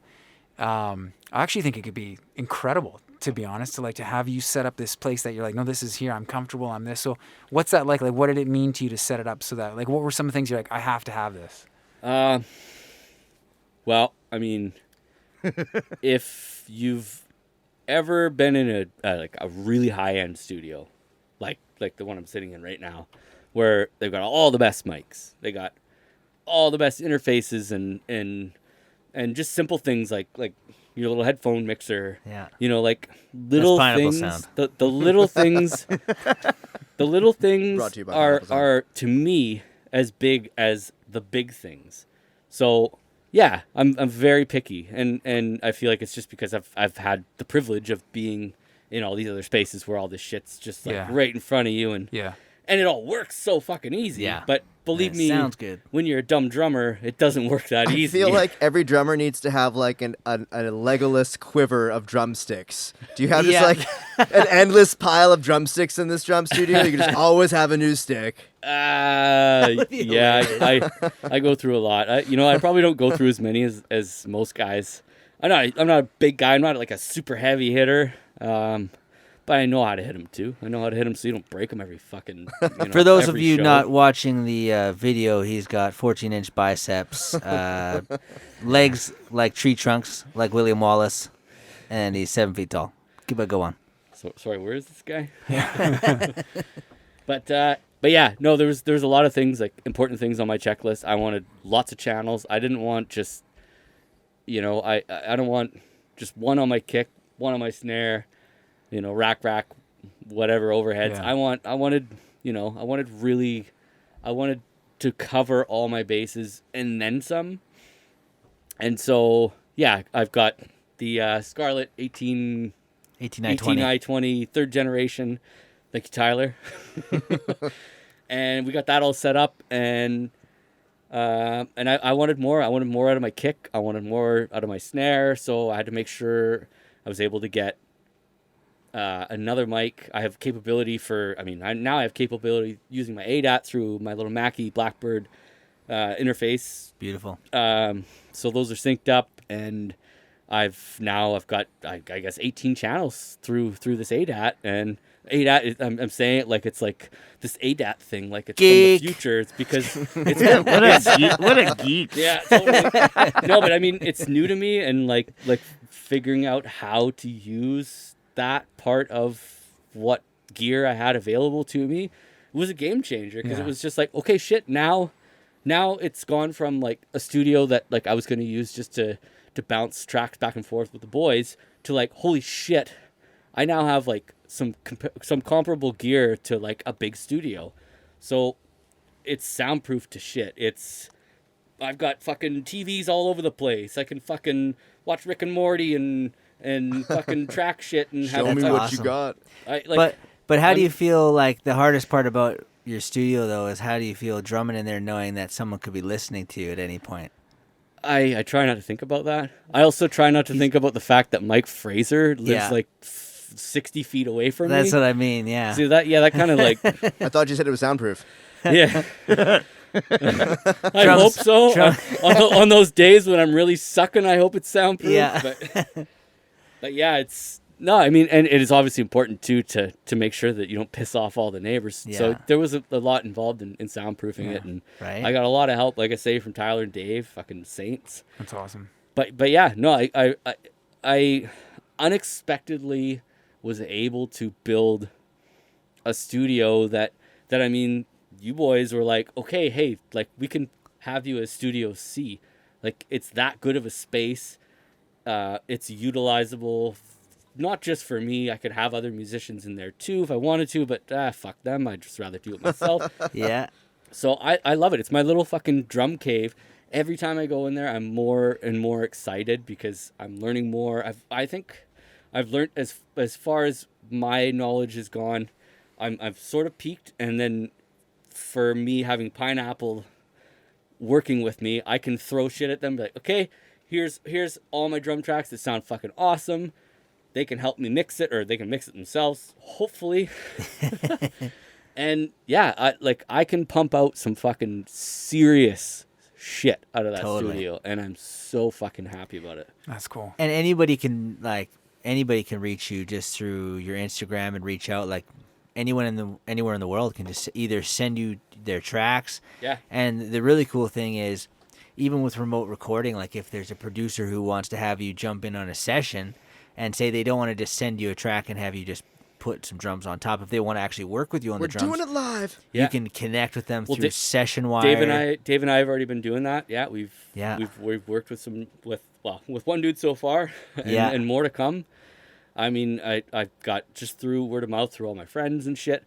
I actually think it could be incredible, to be honest, to have you set up this place that you're like, no, this is here, I'm comfortable, I'm this. So what's that like? Like, what did it mean to you to set it up so that, like, what were some of the things you're like, I have to have this?
Well, I mean, if you've ever been in a really high end studio, like the one I'm sitting in right now, where they've got all the best mics, they got all the best interfaces, and just simple things like your little headphone mixer.
Yeah.
Like little
pineapple
things.
sound.
The little things. The little things
Brought to you by
are
Pineapple Sound.
are to me as big as the big things. So yeah, I'm very picky, and I feel like it's just because I've had the privilege of being in all these other spaces where all this shit's just like
Yeah.
right in front of you, and
Yeah.
it all works so fucking easy.
Yeah.
But believe
It
me,
sounds good.
when you're a dumb drummer, it doesn't work that
I
easy.
feel like every drummer needs to have like a Legolas quiver of drumsticks. Do you have just
Yeah.
like an endless pile of drumsticks in this drum studio? You can just always have a new stick.
Yeah, I go through a lot. I probably don't go through as many as most guys. I'm not a big guy. I'm not like a super heavy hitter. But I know how to hit them too. I know how to hit them so you don't break them every fucking.
For those of
every
you
show.
not watching the video, he's got 14-inch biceps, legs like tree trunks, like William Wallace, and he's 7 feet tall. Go on.
So, sorry, where is this guy? But yeah, no, there was a lot of things, like important things on my checklist. I wanted lots of channels. I didn't want just, I don't want just one on my kick, one on my snare, rack, whatever overheads.
Yeah.
I wanted to cover all my bases and then some. And so, yeah, I've got the Scarlett 18
18I20.
I-20 third generation. Thank you, Tyler. And we got that all set up, and I wanted more. I wanted more out of my kick. I wanted more out of my snare. So I had to make sure I was able to get another mic. I have capability now I have capability using my ADAT through my little Mackie Blackbird interface.
Beautiful.
So those are synced up, and I've got I guess 18 channels through this ADAT, and ADAT I'm saying it like it's like this ADAT thing, like it's
Geek.
from the future. It's because it's
What a geek.
yeah, totally. No, but I mean, it's new to me, and like figuring out how to use that part of what gear I had available to me was a game changer, because it
Yeah.
was just like, okay, shit, now it's gone from like a studio that like I was going to use just to bounce tracks back and forth with the boys to like, holy shit, I now have like some comparable gear to like a big studio. So it's soundproof to shit. I've got fucking TVs all over the place. I can fucking watch Rick and Morty and fucking track shit and
Show
have
me
That's
what
awesome.
you got.
But how do
I'm-
you feel like the hardest part about your studio though is how do you feel drumming in there knowing that someone could be listening to you at any point?
I try not to think about that. I also try not to think about the fact that Mike Fraser lives
Yeah.
like 60 feet away from
That's
me.
what I mean, yeah.
See that kind of like
I thought you said it was soundproof.
yeah. I
Drums-
hope so.
drum-
On those days when I'm really sucking, I hope it's soundproof.
Yeah.
But yeah, it's no. I mean, and it is obviously important too to make sure that you don't piss off all the neighbors. So
Yeah.
there was a lot involved in soundproofing it, and
Right.
I got a lot of help, like I say, from Tyler and Dave, fucking saints.
That's awesome.
But yeah, no, I unexpectedly was able to build a studio that I mean, you boys were like, okay, hey, like we can have you as Studio C, like it's that good of a space. It's utilizable, not just for me. I could have other musicians in there too if I wanted to, but fuck them. I'd just rather do it myself.
Yeah.
So I love it. It's my little fucking drum cave. Every time I go in there, I'm more and more excited because I'm learning more. I think I've learned as far as my knowledge has gone. I've sort of peaked, and then for me having Pineapple working with me, I can throw shit at them. Be like, okay, here's all my drum tracks that sound fucking awesome. They can help me mix it, or they can mix it themselves, hopefully. And yeah, I can pump out some fucking serious shit out of that
Totally.
studio, and I'm so fucking happy about it.
That's cool.
And anybody can reach you just through your Instagram and reach out. Like anywhere in the world can just either send you their tracks.
Yeah.
And the really cool thing is, even with remote recording, like if there's a producer who wants to have you jump in on a session, and say they don't want to just send you a track and have you just put some drums on top. If they want to actually work with you on
We're
the drums,
doing it live.
Yeah.
you can connect with them
Well,
through
Da-
Session Wire.
Dave and I have already been doing that. Yeah, we've worked with with one dude so far, and,
Yeah.
and more to come. I mean, I got just through word of mouth through all my friends and shit.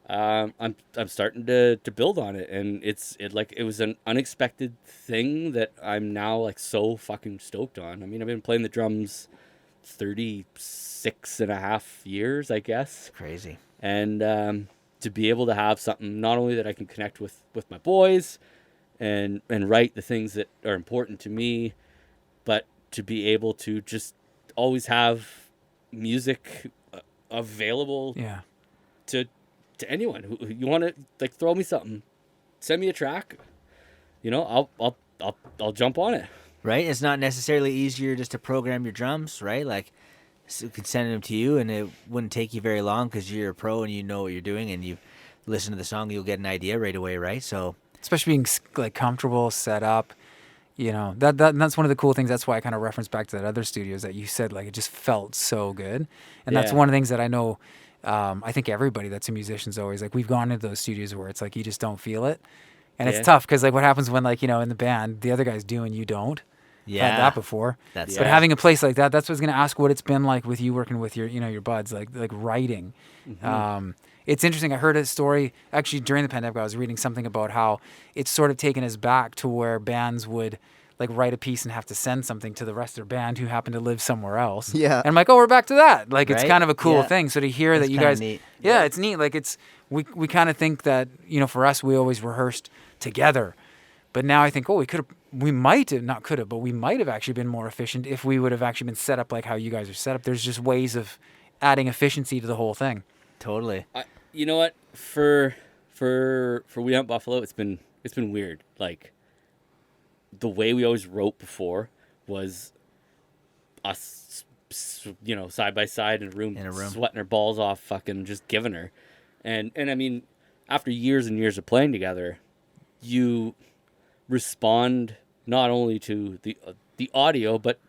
I'm starting to build on it, and it was an unexpected thing that I'm now like so fucking stoked on. I mean, I've been playing the drums 36 and a half years, I guess.
Crazy.
And to be able to have something not only that I can connect with my boys and write the things that are important to me, but to be able to just always have music available
Yeah.
to anyone who you want to like throw me something, send me a track, I'll jump on it.
Right? It's not necessarily easier just to program your drums, right? Like, so we could send them to you, and it wouldn't take you very long because you're a pro and you know what you're doing, and you listen to the song, you'll get an idea right away, right? So,
Especially being like comfortable, set up. You know, that's one of the cool things. That's why I kind of referenced back to that other studios that you said, like, it just felt so good. And that's
Yeah.
one of the things that I know, I think everybody that's a musician's always like, we've gone into those studios where it's like, you just don't feel it. And
Yeah.
it's tough because like what happens when like, in the band, the other guy's doing, you don't.
yeah.
Had that before.
That's
But
Yeah.
having a place like that, that's what I was going to ask what it's been like with you working with your, your buds, like writing. It's interesting. I heard a story actually during the pandemic. I was reading something about how it's sort of taken us back to where bands would like write a piece and have to send something to the rest of their band who happen to live somewhere else.
Yeah.
And I'm like, oh, we're back to that. Like, it's
Right?
kind of a cool
Yeah.
thing. So to hear
That's
that you
kinda
guys,
neat.
yeah, it's neat. Like we kind of think that, for us, we always rehearsed together. But now I think, we might have actually been more efficient if we would have actually been set up like how you guys are set up. There's just ways of adding efficiency to the whole thing.
Totally.
You know what? For We Hunt Buffalo, it's been weird. Like the way we always wrote before was us, side by side in a room, sweating our balls off, fucking just giving her. And I mean, after years and years of playing together, you respond not only to the audio, but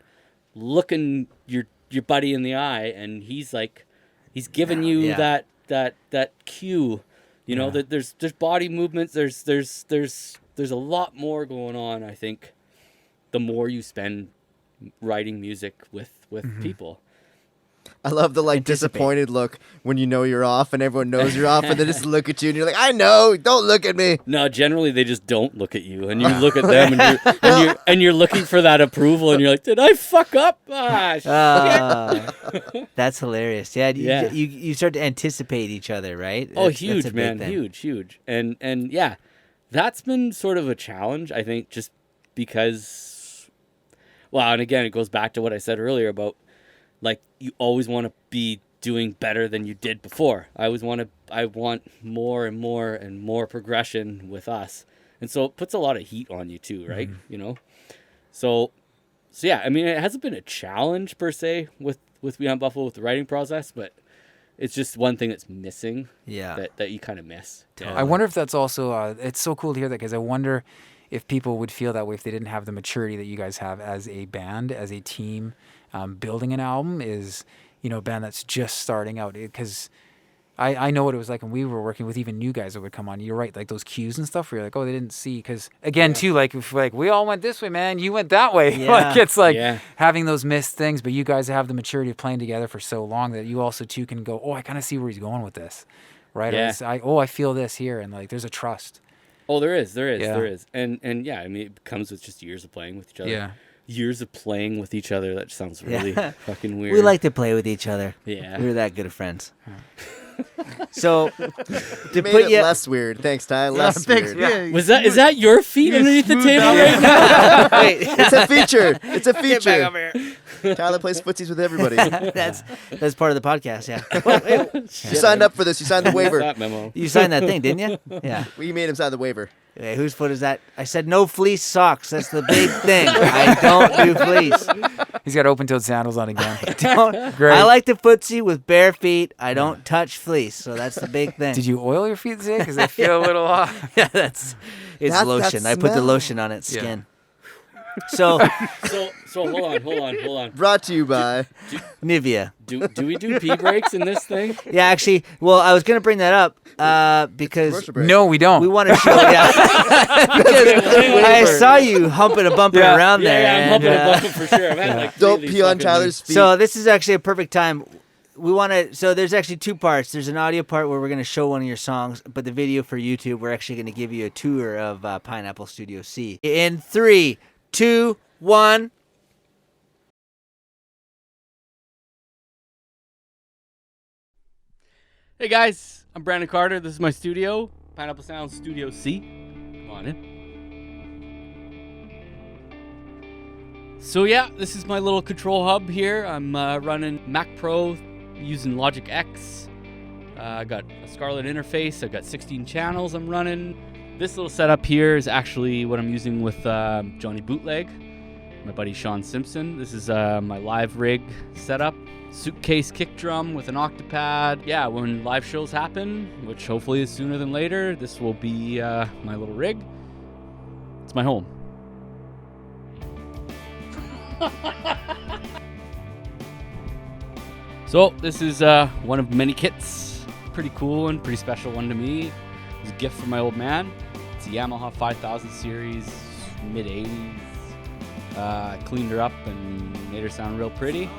looking your buddy in the eye, and he's giving you that cue, that there's body movements, there's a lot more going on. I think the more you spend writing music with people.
I love the disappointed look when you know you're off and everyone knows you're off, and they just look at you and you're like, I know, don't look at me.
No, generally they just don't look at you, and you look at them, and you're looking for that approval, and you're like, did I fuck up?
That's hilarious. Yeah, you start to anticipate each other, right?
Oh, huge, man, huge, and yeah, that's been sort of a challenge, I think, just because. Well, and again, it goes back to what I said earlier about. You always want to be doing better than you did before. I want more and more and more progression with us. And so it puts a lot of heat on you too, right? Mm-hmm. So yeah, I mean, it hasn't been a challenge per se with We Hunt Buffalo with the writing process, but it's just one thing that's missing.
Yeah.
That you kind of miss.
Totally.
I wonder if that's also, it's so cool to hear that, because I wonder if people would feel that way if they didn't have the maturity that you guys have as a band, as a team. Building an album is, a band that's just starting out. Because I know what it was like when we were working with even new guys that would come on. You're right, like those cues and stuff where you're like, oh, they didn't see. Because again, too, if we all went this way, man, you went that way.
Yeah.
It's having those missed things. But you guys have the maturity of playing together for so long that you also too can go, oh, I kind of see where he's going with this, right?
Yeah.
I feel this here, and there's a trust.
Oh, there is, and yeah, I mean, it comes with just years of playing with each other.
Yeah.
Years of playing with each other. That sounds really fucking weird.
We like to play with each other.
Yeah.
We're that good of friends. So, to
Made
put
it
you
less weird. Thanks, Ty. Less
Thanks.
weird.
Yeah.
Is that your feet underneath the table right now?
Wait,
It's a feature. It's a
get back over
feature.
here.
Tyler plays footsies with everybody.
That's part of the podcast. Yeah.
You signed up for this. You signed the waiver.
That memo.
You signed that thing, didn't you? Yeah.
We made him sign the waiver.
Hey, whose foot is that? I said no fleece socks. That's the big thing. I don't do fleece.
He's got open-toed sandals on again.
Great. I like to footsie with bare feet. I don't touch fleece, so that's the big thing.
Did you oil your feet today? Because they feel a little off.
Yeah, it's lotion. I put the
smell.
lotion on its skin. So
So hold on.
Brought to you by.
Nivea.
Do we do pee breaks in this thing?
Yeah, actually, well, I was gonna bring that up because
Commercial break.
No, we don't.
we want to show. Yeah, because I saw you humping and bumping around there.
Yeah, I'm humping
and,
and bumping for sure. I've had like three
Don't
of these
pee on
fucking
Tyler's feet.
So this is actually a perfect time. We want to. So there's actually two parts. There's an audio part where we're going to show one of your songs, but the video for YouTube, we're actually going to give you a tour of Pineapple Studio C. In 3, 2, 1.
Hey guys, I'm Brandon Carter. This is my studio, Pineapple Sound Studio C. Come on in. So yeah, this is my little control hub here. I'm running Mac Pro using Logic X. I got a Scarlett interface. I've got 16 channels I'm running. This little setup here is actually what I'm using with Johnny Bootleg, my buddy Sean Simpson. This is my live rig setup. Suitcase kick drum with an octopad. Yeah, when live shows happen, which hopefully is sooner than later, this will be my little rig. It's my home. So this is one of many kits. Pretty cool one, pretty special one to me. It was a gift from my old man. It's a Yamaha 5000 series, mid 80s. Cleaned her up and made her sound real pretty.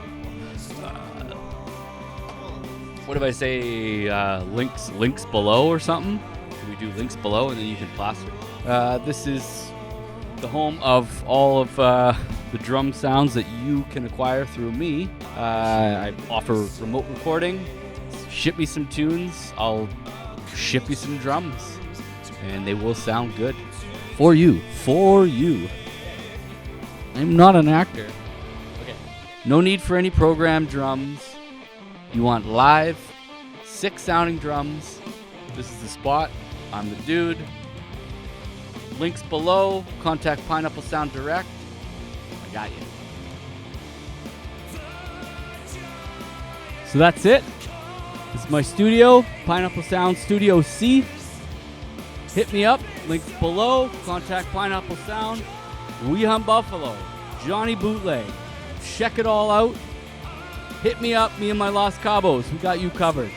What if I say links below or something? Can we do links below and then you can plaster? This is the home of all of the drum sounds that you can acquire through me. I offer remote recording. Ship me some tunes, I'll ship you some drums, and they will sound good. For you. I'm not an actor. Okay. No need for any programmed drums. You want live, sick sounding drums. This is the spot. I'm the dude. Links below. Contact Pineapple Sound Direct. I got you.
So that's it. This is my studio, Pineapple Sound Studio C. Hit me up, links below. Contact Pineapple Sound. We Hunt Buffalo, Johnny Bootleg. Check it all out. Hit me up, me and my Los Cabos. We got you covered.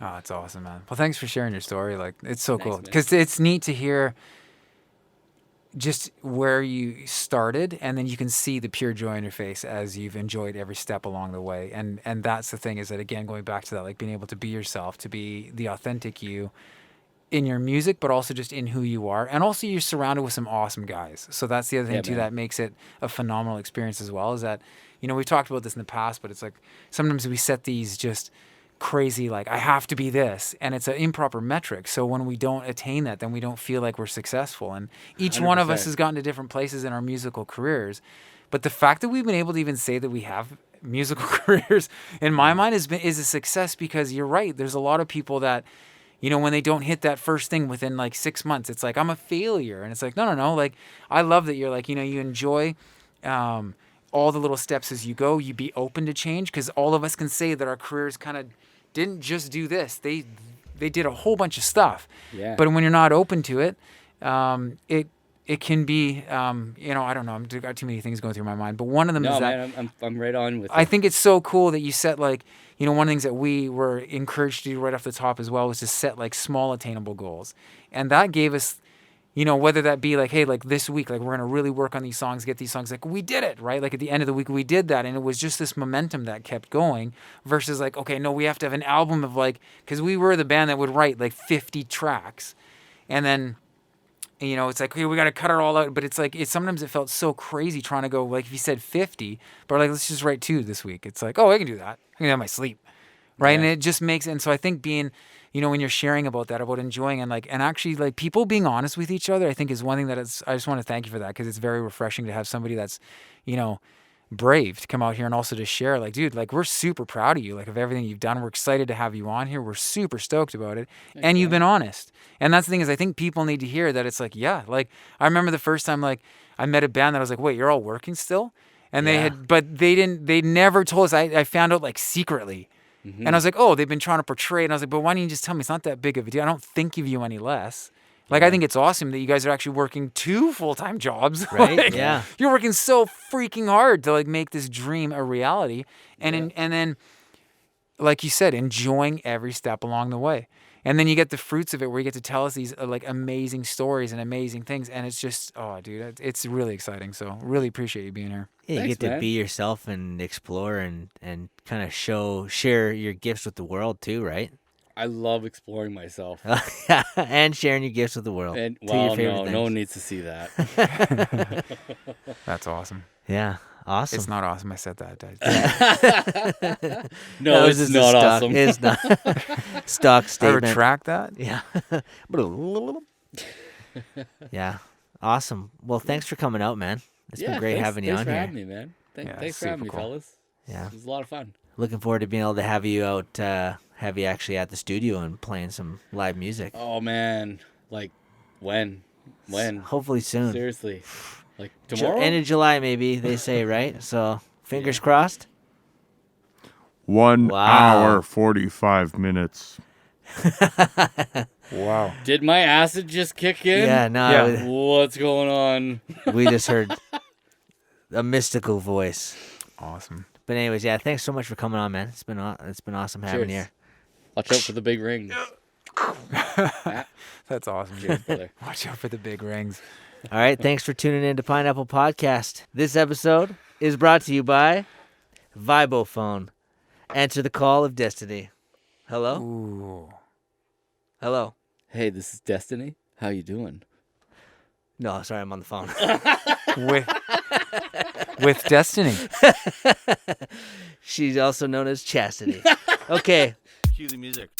Oh, that's awesome, man. Well, thanks for sharing your story. Like, it's so
Thanks,
cool
man.
because it's neat to hear just where you started, and then you can see the pure joy in your face as you've enjoyed every step along the way. And that's the thing, is that, again, going back to that, like being able to be yourself, to be the authentic you in your music, but also just in who you are. And also you're surrounded with some awesome guys. So that's the other thing
Yeah,
too,
man.
that makes it a phenomenal experience as well, is that, you know, we've talked about this in the past, but it's like sometimes we set these just crazy, like, I have to be this, and it's an improper metric. So when we don't attain that, then we don't feel like we're successful. And each one of us
100%.
has gotten to different places in our musical careers. But the fact that we've been able to even say that we have musical careers, in my mind, is a success, because you're right. There's a lot of people that, you know, when they don't hit that first thing within like 6 months, it's like, I'm a failure. And it's like, no. Like, I love that you're like, you know, you enjoy all the little steps as you go. You be open to change, because all of us can say that our careers kind of didn't just do this. They did a whole bunch of stuff.
Yeah.
But when you're not open to it, it can be, you know, I don't know. I've got too many things going through my mind. But one of them
No,
is that,
man, I'm right on with
I
it.
think it's so cool that you set, like, you know, one of the things that we were encouraged to do right off the top as well was to set like small attainable goals. And that gave us, you know, whether that be like, hey, like this week, like we're going to really work on these songs, get these songs, like we did it, right? Like at the end of the week, we did that. And it was just this momentum that kept going versus like, okay, no, we have to have an album of like, because we were the band that would write like 50 tracks. And then, you know, it's like, hey, we got to cut it all out. But it's like, sometimes it felt so crazy trying to go, like if you said 50, but like, let's just write 2 this week. It's like, oh, I can do that. I can have my sleep. Right.
Yeah.
And it just makes, and so I think being, you know, when you're sharing about that, about enjoying and like, and actually like people being honest with each other, I think is one thing that is, I just want to thank you for that because it's very refreshing to have somebody that's, you know, brave to come out here and also to share like, dude, like we're super proud of you, like of everything you've done. We're excited to have you on here. We're super stoked about it. And you've been honest. And that's the thing is I think people need to hear that it's like, yeah, like I remember the first time like I met a band that I was like, wait, you're all working still? And they had, but they never told us. I found out like secretly. And I was like, oh, they've been trying to portray. And I was like, but why don't you just tell me it's not that big of a deal? I don't think of you any less. Like, I think it's awesome that you guys are actually working 2 full-time jobs.
Right?
Like,
Yeah.
You're working so freaking hard to like make this dream a reality. And and then, like you said, enjoying every step along the way. And then you get the fruits of it where you get to tell us these like amazing stories and amazing things. And it's just, oh, dude, it's really exciting. So really appreciate you being here.
Yeah, you
Thanks,
get to
man.
be yourself and explore and kind of share your gifts with the world too, right?
I love exploring myself.
And sharing your gifts with the world.
And
Two of your
well,
favorite
no
things.
one needs to see that.
That's awesome.
Yeah, awesome.
It's not awesome. I said that.
No,
That was
it's
just a
not
stock-
awesome.
It's not stock
I
statement.
retract that.
Yeah. Yeah. Awesome. Well, thanks for coming out, man. It's been great having you
thanks
on
for
here.
having me, man.
Yeah,
Thanks for having me,
super cool.
fellas.
Yeah.
It was a lot of fun.
Looking forward to being able to have you out, have you actually at the studio and playing some live music.
Oh man, like when?
Hopefully soon.
Seriously, like tomorrow?
End of July, maybe they say, right? So fingers crossed.
1
Wow.
hour 45 minutes.
Wow.
Did my acid just kick in?
Yeah. No.
Yeah.
What's going on?
We just heard a mystical voice.
Awesome.
But anyways, yeah. Thanks so much for coming on, man. It's been awesome having you
Cheers.
here.
Watch out for the big rings.
That's awesome.
Cheers, brother.
Watch out for the big rings.
All right. Thanks for tuning in to Pineapple Podcast. This episode is brought to you by Vibophone. Answer the call of destiny. Hello?
Ooh.
Hello?
Hey, this is Destiny. How you doing?
No, sorry, I'm on the phone.
With Destiny.
She's also known as Chastity. Okay.
Cue the music.